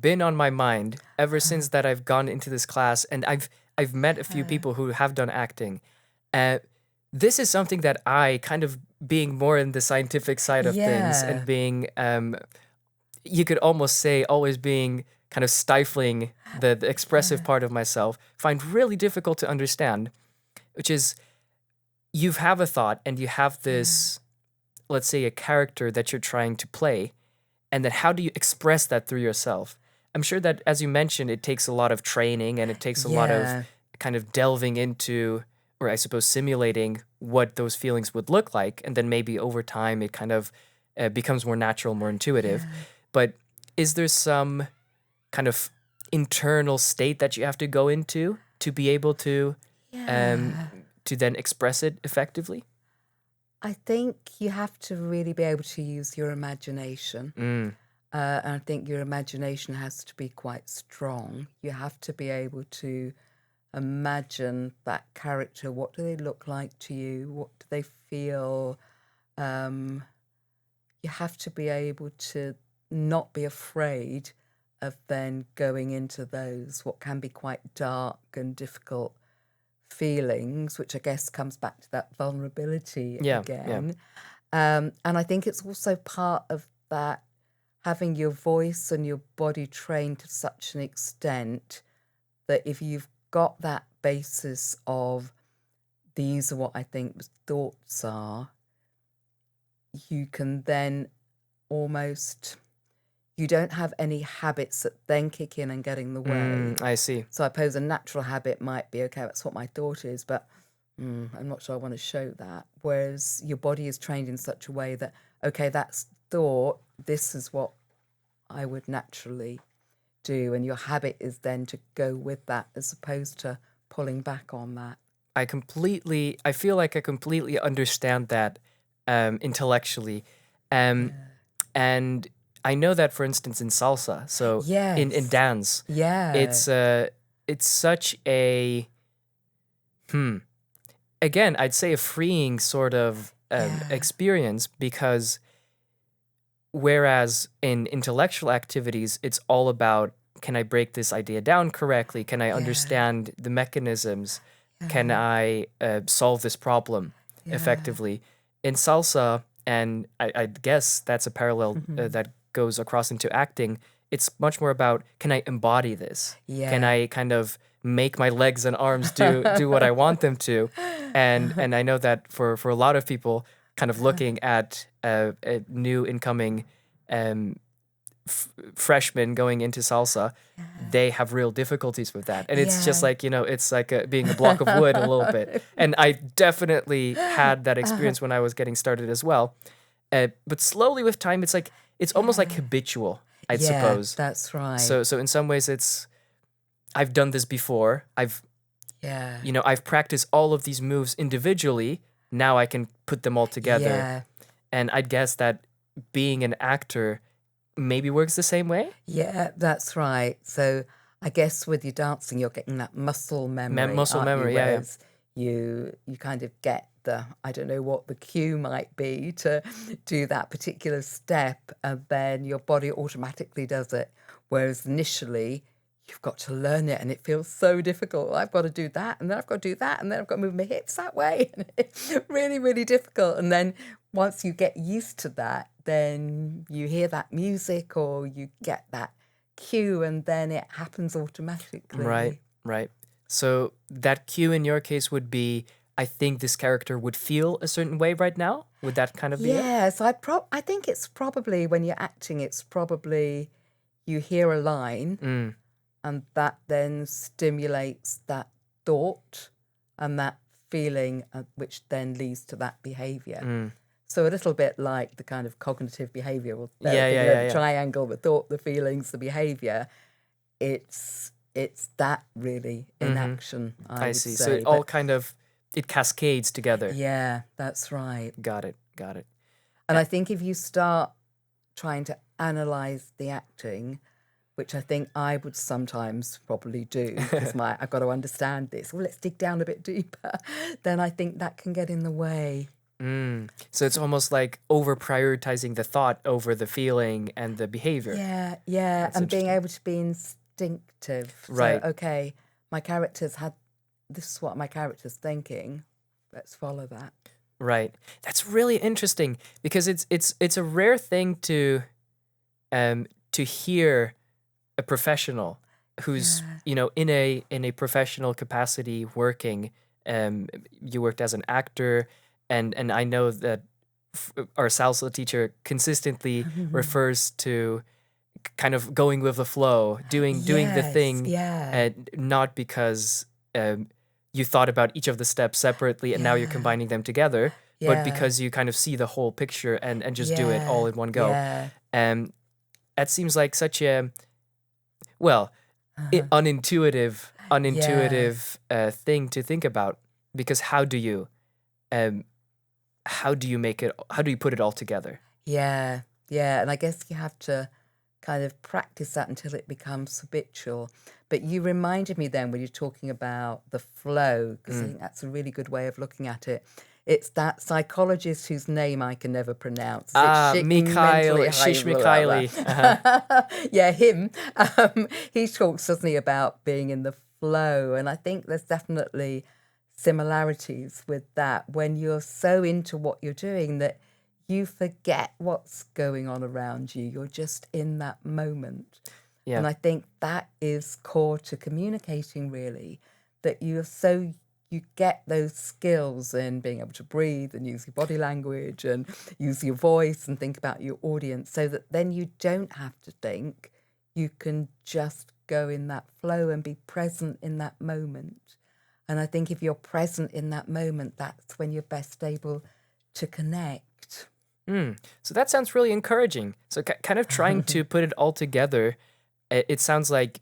been on my mind ever since that I've gone into this class, and I've met a few people who have done acting. This is something that I kind of, being more in the scientific side of things, and being you could almost say always being kind of stifling the expressive part of myself, find really difficult to understand, which is, you have a thought and you have this, let's say, a character that you're trying to play, and then how do you express that through yourself? I'm sure that, as you mentioned, it takes a lot of training and it takes a lot of kind of delving into, or I suppose simulating what those feelings would look like, and then maybe over time it kind of becomes more natural, more intuitive. But is there some kind of internal state that you have to go into to be able to then express it effectively? I think you have to really be able to use your imagination. And I think your imagination has to be quite strong. You have to be able to imagine that character. What do they look like to you? What do they feel? You have to be able to not be afraid of then going into those, what can be quite dark and difficult feelings, which I guess comes back to that vulnerability again. And I think it's also part of that, having your voice and your body trained to such an extent that if you've got that basis of, these are what I think thoughts are, you can then almost, you don't have any habits that then kick in and get in the way. I see. So I suppose a natural habit might be, okay, that's what my thought is, but I'm not sure I want to show that. Whereas your body is trained in such a way that, okay, that's thought, this is what I would naturally do. And your habit is then to go with that as opposed to pulling back on that. I feel like I completely understand that intellectually. And I know that, for instance, in salsa, so in dance, it's such a, again, I'd say a freeing sort of experience, because whereas in intellectual activities, it's all about, can I break this idea down correctly? Can I understand the mechanisms? Can I solve this problem effectively? In salsa, and I guess that's a parallel that goes across into acting, it's much more about, can I embody this? Can I kind of make my legs and arms do what I want them to? And I know that for a lot of people, kind of looking at a new incoming freshmen going into salsa, they have real difficulties with that. And it's just Yeah. like, it's like being a block of wood a little bit. And I definitely had that experience when I was getting started as well. But slowly with time, it's like, it's almost like habitual, I'd Yeah, suppose. that's right. So in some ways I've done this before. Yeah. I've practiced all of these moves individually. Now I can put them all together. Yeah. And I'd guess that being an actor maybe works the same way. Yeah, that's right. So I guess with your dancing, you're getting that muscle memory, Muscle aren't you? memory, yeah. Whereas you kind of get I don't know what the cue might be to do that particular step, and then your body automatically does it. Whereas initially, you've got to learn it, and it feels so difficult. I've got to do that, and then I've got to do that, and then I've got to move my hips that way. And it's really, really difficult. And then once you get used to that, then you hear that music or you get that cue, and then it happens automatically. Right. So that cue in your case would be, I think this character would feel a certain way right now. Would that kind of be it? Yes, I think it's probably when you're acting, it's probably you hear a line and that then stimulates that thought and that feeling, which then leads to that behavior. So a little bit like the kind of cognitive behavioral therapy, the triangle, the thought, the feelings, the behavior. It's that really in action, I would see. say. So it all kind of, it cascades together. Yeah, that's right. Got it. And I think if you start trying to analyze the acting, which I think I would sometimes probably do, because I've got to understand this. Well, let's dig down a bit deeper. Then I think that can get in the way. So it's almost like over prioritizing the thought over the feeling and the behavior. Yeah, That's and being able to be instinctive. Right. So, okay, this is what my character's thinking. Let's follow that. Right. That's really interesting because it's a rare thing to hear a professional who's in a professional capacity working. You worked as an actor, and I know that our salsa teacher consistently refers to kind of going with the flow, doing the thing, not because you thought about each of the steps separately and now you're combining them together, but because you kind of see the whole picture and just do it all in one go. That seems like such a unintuitive thing to think about, because how do you make it? How do you put it all together? Yeah, and I guess you have to kind of practice that until it becomes habitual. But you reminded me then when you're talking about the flow, because I think that's a really good way of looking at it. It's that psychologist whose name I can never pronounce. Csikszentmihalyi. Yeah, him. He talks, doesn't he, about being in the flow. And I think there's definitely similarities with that when you're so into what you're doing that you forget what's going on around you. You're just in that moment. Yeah. And I think that is core to communicating, really, that you get those skills in being able to breathe and use your body language and use your voice and think about your audience, so that then you don't have to think. You can just go in that flow and be present in that moment. And I think if you're present in that moment, that's when you're best able to connect. So that sounds really encouraging. So kind of trying to put it all together, it sounds like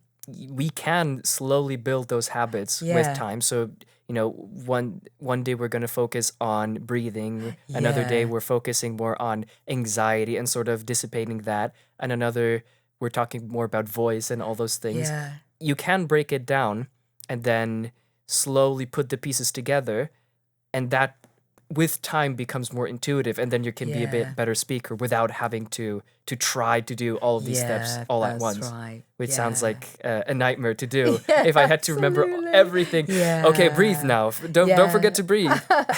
we can slowly build those habits with time. So, one day we're going to focus on breathing. Another day we're focusing more on anxiety and sort of dissipating that. And another, we're talking more about voice and all those things. Yeah. You can break it down and then slowly put the pieces together. And that, with time, becomes more intuitive, and then you can be a bit better speaker without having to try to do all of these steps all at once, right. which sounds like a nightmare to do. If I had to remember everything. Okay, breathe now. Don't forget to breathe.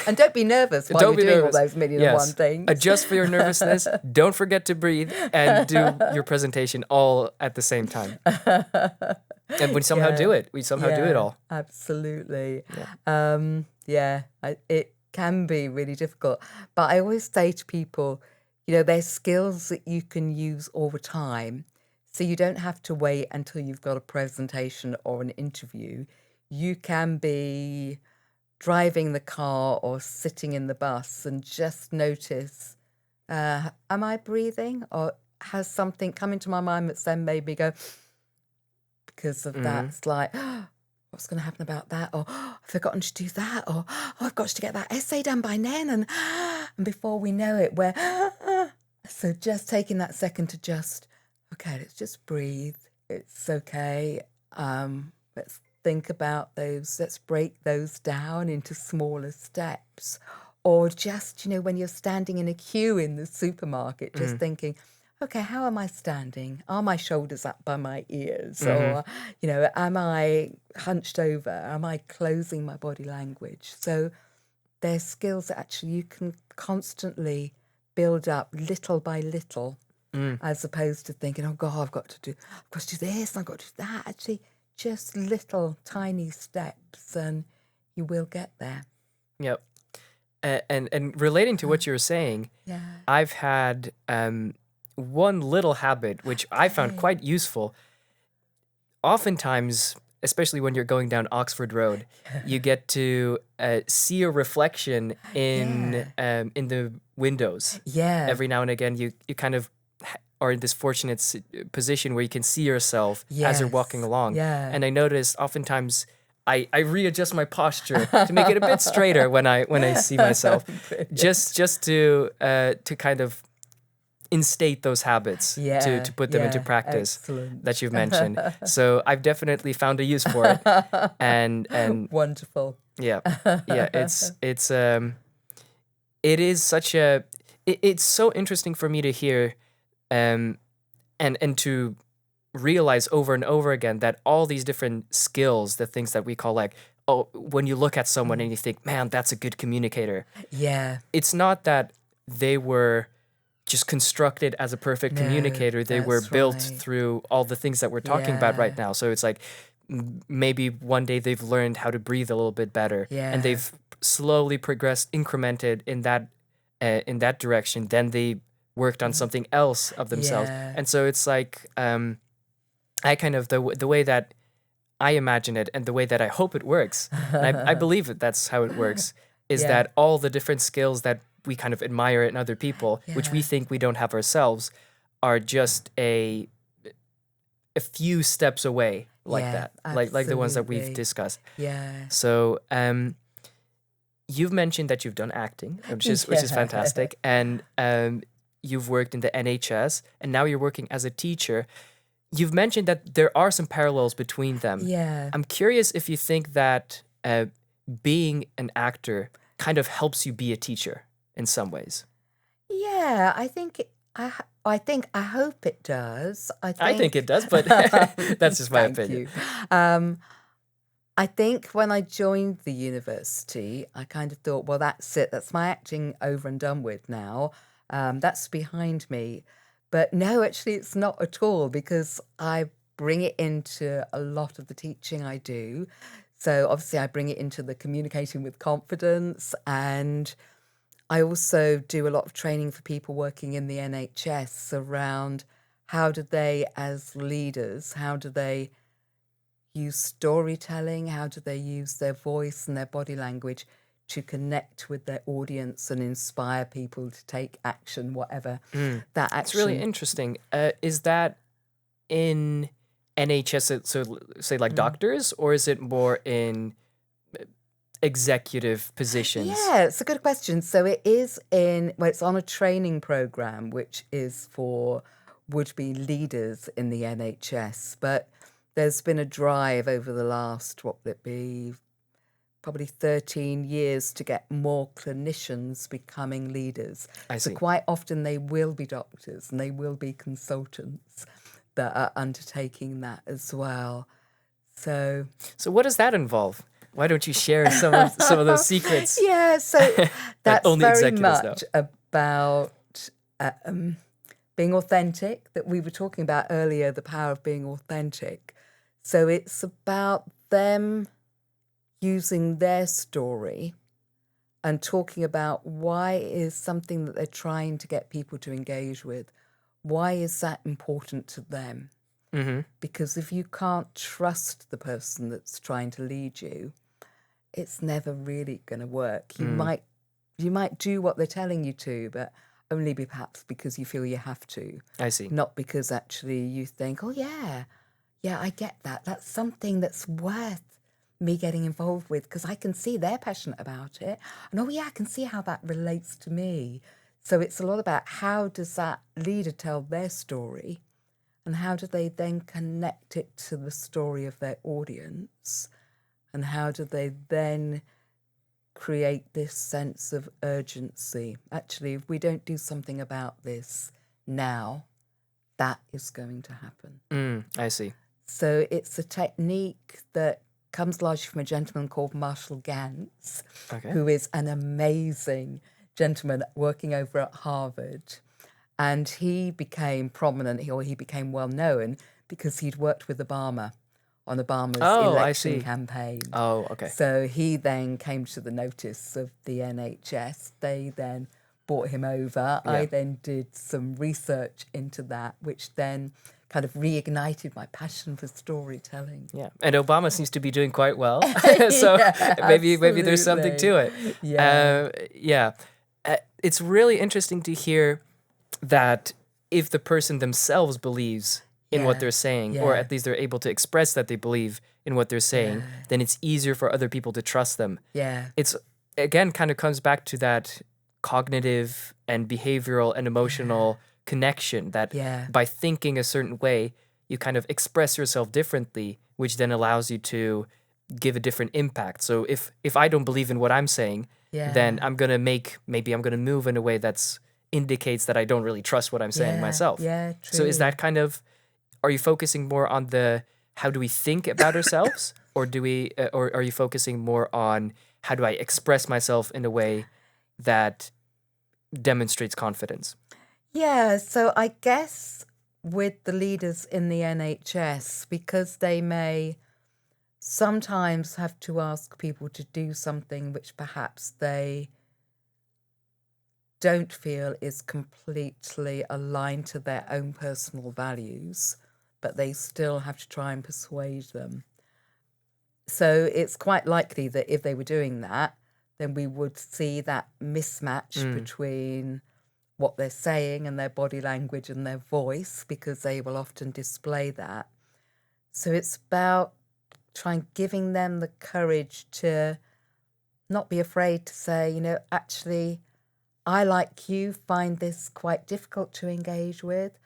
And don't be nervous while you're doing all those million and one things. Adjust for your nervousness. Don't forget to breathe and do your presentation all at the same time. And we somehow do it. We somehow do it all. Absolutely. It can be really difficult. But I always say to people, there's skills that you can use all the time. So you don't have to wait until you've got a presentation or an interview. You can be driving the car or sitting in the bus and just notice, am I breathing? Or has something come into my mind that's then made me go, because of that, it's like, what's going to happen about that? Or I've forgotten to do that. Or I've got to get that essay done by then. And before we know it, we're... So just taking that second to just, okay, let's just breathe. It's okay. Let's think about those. Let's break those down into smaller steps. Or just, when you're standing in a queue in the supermarket, just thinking, okay, how am I standing? Are my shoulders up by my ears? Or, am I hunched over? Am I closing my body language? So there's skills that actually you can constantly build up little by little, as opposed to thinking, oh God, I've got to do this, I've got to do that. Actually, just little tiny steps and you will get there. Yep. And relating to what you were saying, Yeah. I've had one little habit which I found quite useful. Oftentimes, especially when you're going down Oxford Road, you get to see a reflection in the windows. Yeah. Every now and again, you kind of are in this fortunate position where you can see yourself as you're walking along. Yeah. And I noticed oftentimes I readjust my posture to make it a bit straighter when I see myself, just to kind of instate those habits, to put them into practice. Excellent. That you've mentioned. So I've definitely found a use for it. And wonderful. Yeah. It is such a it's so interesting for me to hear and to realize over and over again that all these different skills, the things that we call like, oh, when you look at someone and you think, man, that's a good communicator. Yeah. It's not that they were just constructed as a perfect communicator. They were built through all the things that we're talking about right now. So it's like maybe one day they've learned how to breathe a little bit better, and they've slowly progressed, incremented in that direction. Then they worked on something else of themselves, and so it's like I kind of the way that I imagine it and the way that I hope it works, and I believe that that's how it works, is that all the different skills that we kind of admire in other people, which we think we don't have ourselves, are just a few steps away, like that, like the ones that we've discussed. Yeah. So you've mentioned that you've done acting, which is fantastic, and you've worked in the NHS, and now you're working as a teacher. You've mentioned that there are some parallels between them. Yeah. I'm curious if you think that being an actor kind of helps you be a teacher in some ways. Yeah, I hope it does. I think it does, but that's just my opinion. I think when I joined the university, I kind of thought, well, that's it. That's my acting over and done with now. That's behind me. But no, actually, it's not at all, because I bring it into a lot of the teaching I do. So obviously I bring it into the communicating with confidence, and I also do a lot of training for people working in the NHS around how do they, as leaders, how do they use storytelling, how do they use their voice and their body language to connect with their audience and inspire people to take action, whatever that action. It's really interesting. Is that in NHS, so say like doctors, or is it more in executive positions? Yeah, it's a good question. So it is it's on a training program, which is for would-be leaders in the NHS. But there's been a drive over the last, what would it be, probably 13 years to get more clinicians becoming leaders. I see. So quite often they will be doctors and they will be consultants that are undertaking that as well. So what does that involve? Why don't you share some of those secrets? Yeah, so that's only very executives much know. about being authentic, that we were talking about earlier, the power of being authentic. So it's about them using their story and talking about why is something that they're trying to get people to engage with, why is that important to them? Because if you can't trust the person that's trying to lead you, it's never really going to work. You might do what they're telling you to, but only perhaps because you feel you have to. I see. Not because actually you think, oh yeah, I get that. That's something that's worth me getting involved with because I can see they're passionate about it. And oh yeah, I can see how that relates to me. So it's a lot about how does that leader tell their story and how do they then connect it to the story of their audience and how do they then create this sense of urgency. Actually, if we don't do something about this now, that is going to happen. I see. So it's a technique that comes largely from a gentleman called Marshall Gantz, who is an amazing gentleman working over at Harvard. And he became prominent, or he became well known because he'd worked with Obama on Obama's election campaign. Oh, okay. So he then came to the notice of the NHS. They then brought him over. Yeah. I then did some research into that, which then kind of reignited my passion for storytelling. Yeah, and Obama seems to be doing quite well, so maybe there's something to it. Yeah. It's really interesting to hear that if the person themselves believes in what they're saying, or at least they're able to express that they believe in what they're saying, then it's easier for other people to trust them. Yeah. It's, again, kind of comes back to that cognitive and behavioral and emotional connection that by thinking a certain way, you kind of express yourself differently, which then allows you to give a different impact. So if I don't believe in what I'm saying, then I'm going to move in a way that's indicates that I don't really trust what I'm saying myself. Yeah, true. So is that kind of, are you focusing more on the how do we think about ourselves, or or are you focusing more on how do I express myself in a way that demonstrates confidence? Yeah, so I guess with the leaders in the NHS, because they may sometimes have to ask people to do something which perhaps they don't feel is completely aligned to their own personal values, but they still have to try and persuade them. So it's quite likely that if they were doing that, then we would see that mismatch between what they're saying and their body language and their voice, because they will often display that. So it's about giving them the courage to not be afraid to say, actually, I, like you, find this quite difficult to engage with,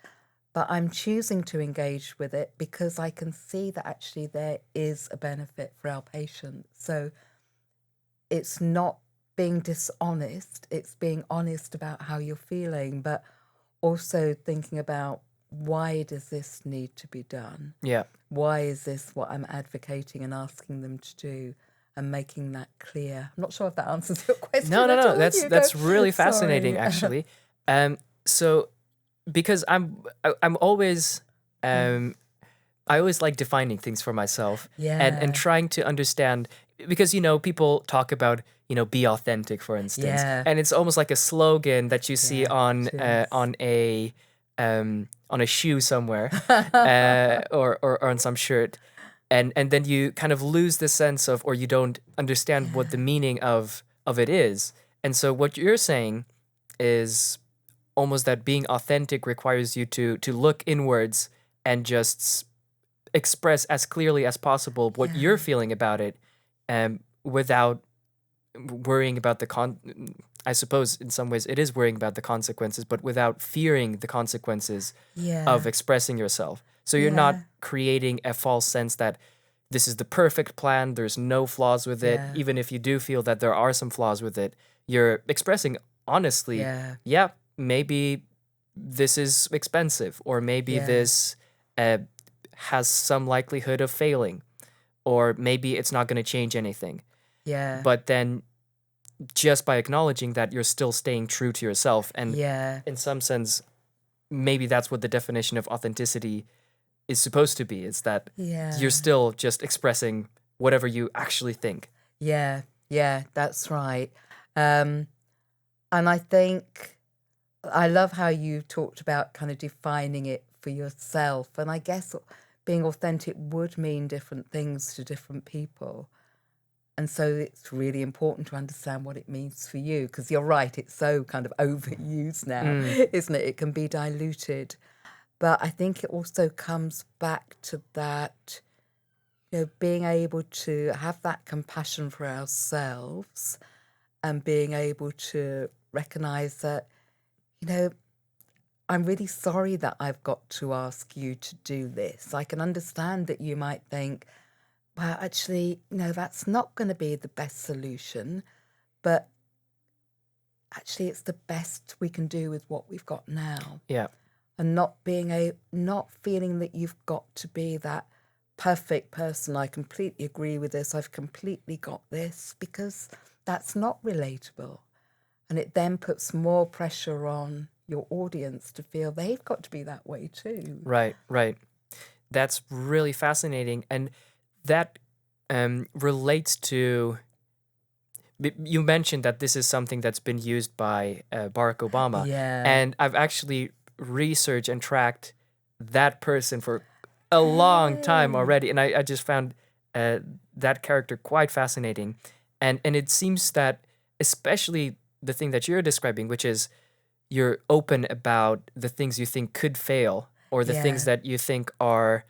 but I'm choosing to engage with it because I can see that actually there is a benefit for our patients. So it's not being dishonest, it's being honest about how you're feeling, but also thinking about, why does this need to be done? Yeah. Why is this what I'm advocating and asking them to do? And making that clear. I'm not sure if that answers your question. No. That's really fascinating, actually. So because I'm always I always like defining things for myself and trying to understand, because people talk about be authentic, for instance, and it's almost like a slogan that you see on a shoe somewhere or on some shirt. And then you kind of lose the sense of, or you don't understand what the meaning of it is. And so what you're saying is almost that being authentic requires you to look inwards and just express as clearly as possible what you're feeling about it, without worrying about I suppose in some ways it is worrying about the consequences, but without fearing the consequences of expressing yourself. So you're not creating a false sense that this is the perfect plan, there's no flaws with it. Even if you do feel that there are some flaws with it, you're expressing honestly, maybe this is expensive, or maybe this has some likelihood of failing, or maybe it's not going to change anything. But then just by acknowledging that, you're still staying true to yourself. And in some sense, maybe that's what the definition of authenticity is supposed to be, is that you're still just expressing whatever you actually think. Yeah, that's right. And I think I love how you talked about kind of defining it for yourself. And I guess being authentic would mean different things to different people. And so it's really important to understand what it means for you, because you're right, it's so kind of overused now, isn't it? It can be diluted. But I think it also comes back to that, being able to have that compassion for ourselves and being able to recognize that, I'm really sorry that I've got to ask you to do this. I can understand that you might think, well, actually, that's not going to be the best solution, but actually it's the best we can do with what we've got now. Yeah. And not feeling that you've got to be that perfect person. I completely agree with this. I've completely got this, because that's not relatable. And it then puts more pressure on your audience to feel they've got to be that way too. Right. That's really fascinating. And that relates to, you mentioned that this is something that's been used by Barack Obama. Yeah. And I've actually researched and tracked that person for a long time already. And I just found that character quite fascinating. And it seems that, especially the thing that you're describing, which is you're open about the things you think could fail, or the things that you think are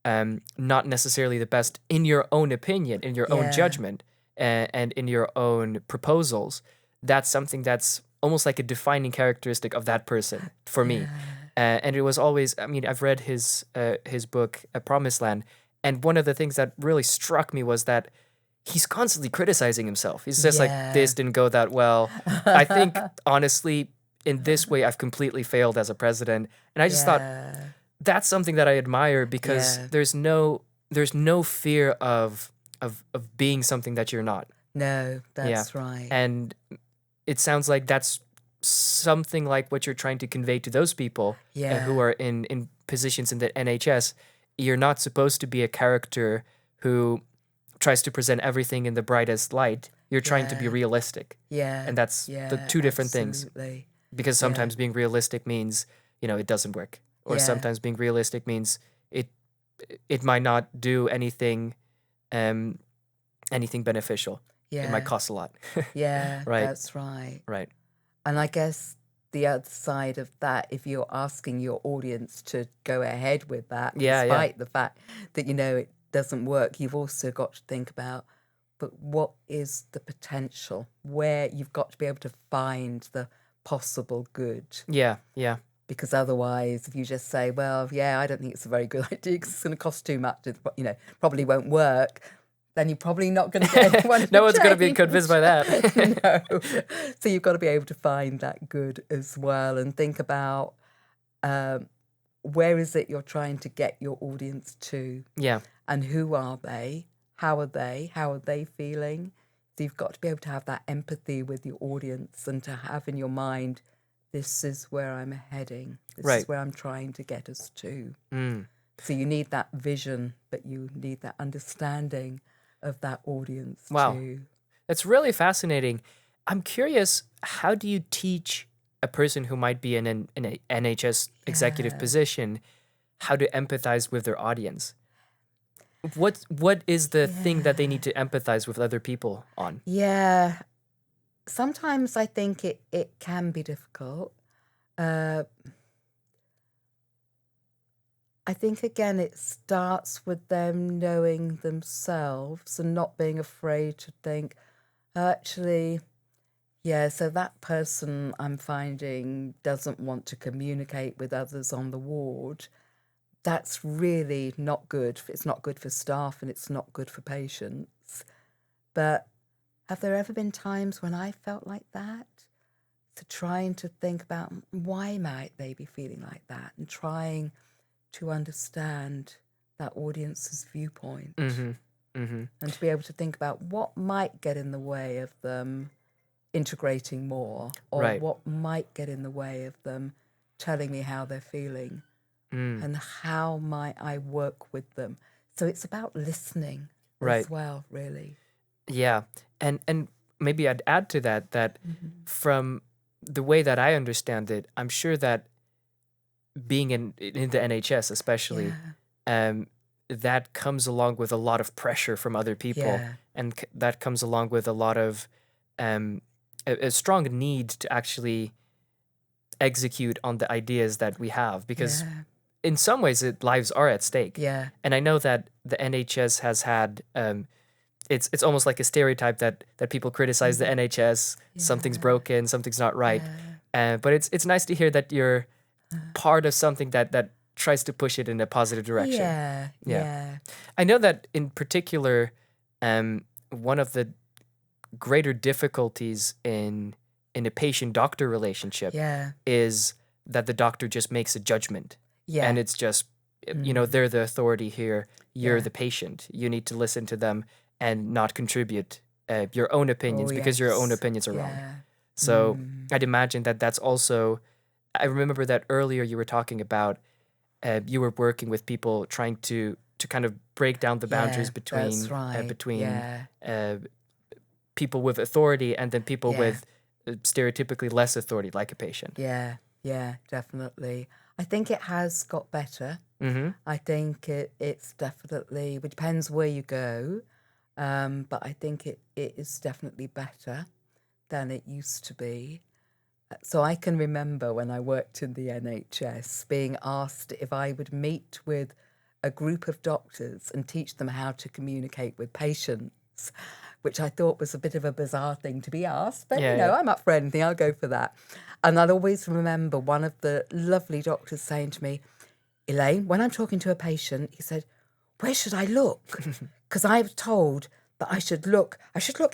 not necessarily the best in your own opinion, in your own judgment, and in your own proposals. That's something that's almost like a defining characteristic of that person for me. And it was always, I've read his book, A Promised Land, and one of the things that really struck me was that he's constantly criticizing himself. He's just like, this didn't go that well. I think, honestly, in this way, I've completely failed as a president. And I just thought, that's something that I admire, because there's no fear of being something that you're not. No, that's right. And it sounds like that's something like what you're trying to convey to those people who are in positions in the NHS. You're not supposed to be a character who tries to present everything in the brightest light. You're trying to be realistic. And that's the two different things. Because sometimes being realistic means, it doesn't work. Or sometimes being realistic means it might not do anything beneficial. It might cost a lot. Right. That's right. Right. And I guess the other side of that, if you're asking your audience to go ahead with that, despite the fact that, it doesn't work, you've also got to think about, but what is the potential? Where you've got to be able to find the possible good. Yeah. Because otherwise, if you just say, well, I don't think it's a very good idea because it's going to cost too much, probably won't work, then you're probably not going to get anyone No one's going to be convinced by that. No. So you've got to be able to find that good as well, and think about where is it you're trying to get your audience to? Yeah. And who are they? How are they? How are they feeling? So you've got to be able to have that empathy with your audience, and to have in your mind, this is where I'm heading. This is where I'm trying to get us to. So you need that vision, but you need that understanding of that audience too. That's really fascinating. I'm curious, how do you teach a person who might be in an NHS executive position how to empathize with their audience? What is the thing that they need to empathize with other people on? Yeah. Sometimes I think it can be difficult. I think, again, it starts with them knowing themselves and not being afraid to think, actually, so that person I'm finding doesn't want to communicate with others on the ward. That's really not good. It's not good for staff, and it's not good for patients. But have there ever been times when I felt like that? So trying to think about, why might they be feeling like that, and trying to understand that audience's viewpoint, and to be able to think about what might get in the way of them integrating more, or what might get in the way of them telling me how they're feeling, and how might I work with them. So it's about listening as well, really. Yeah. And maybe I'd add to that from the way that I understand it, I'm sure that being in the NHS especially, that comes along with a lot of pressure from other people, Yeah. and that comes along with a lot of a strong need to actually execute on the ideas that we have, because Yeah. in some ways lives are at stake. Yeah. And I know that the NHS has had it's almost like a stereotype that people criticize the NHS, something's broken, something's not right. But it's nice to hear that you're part of something that tries to push it in a positive direction. Yeah. Yeah. Yeah. I know that in particular, one of the greater difficulties in a patient-doctor relationship Yeah. is that the doctor just makes a judgment. Yeah. And it's just, they're the authority here. You're Yeah. the patient. You need to listen to them and not contribute your own opinions, Oh, because your own yes. opinions are wrong. Yeah. So I'd imagine that that's also, I remember that earlier you were talking about you were working with people trying to kind of break down the boundaries Yeah, between that's right. Yeah. people with authority and then people Yeah. with stereotypically less authority, like a patient. Yeah. Yeah, definitely. I think it has got better. I think it's definitely, it depends where you go, but I think it is definitely better than it used to be. So I can remember when I worked in the NHS being asked if I would meet with a group of doctors and teach them how to communicate with patients, which I thought was a bit of a bizarre thing to be asked. But, Yeah. I'm up for anything, I'll go for that. And I'll always remember one of the lovely doctors saying to me, Elaine, when I'm talking to a patient, he said, where should I look? Because I was told that I should look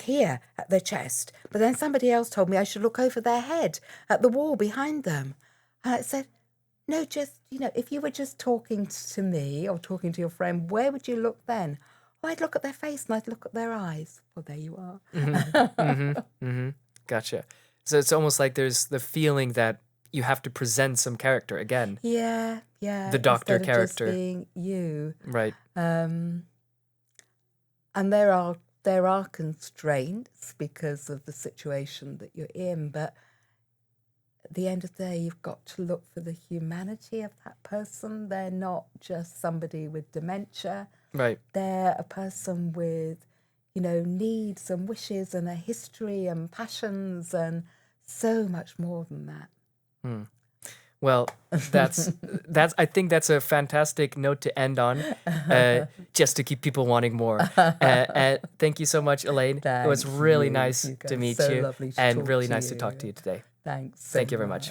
here at their chest. But then somebody else told me I should look over their head at the wall behind them. And I said, no, just, if you were just talking to me or talking to your friend, where would you look then? Oh, I'd look at their face and I'd look at their eyes. Well, there you are. Gotcha. So it's almost like there's the feeling that you have to present some character again. Yeah, yeah. The doctor instead of character. just being you. Right. And there are constraints because of the situation that you're in, but at the end of the day, you've got to look for the humanity of that person. They're not just somebody with dementia. Right. They're a person with, needs and wishes and a history and passions and so much more than that. Well, that's I think that's a fantastic note to end on, just to keep people wanting more. Thank you so much, Elaine. It was really nice to meet So you, lovely to and talk really to nice to you. talk to you today. Thanks. Thank you very much.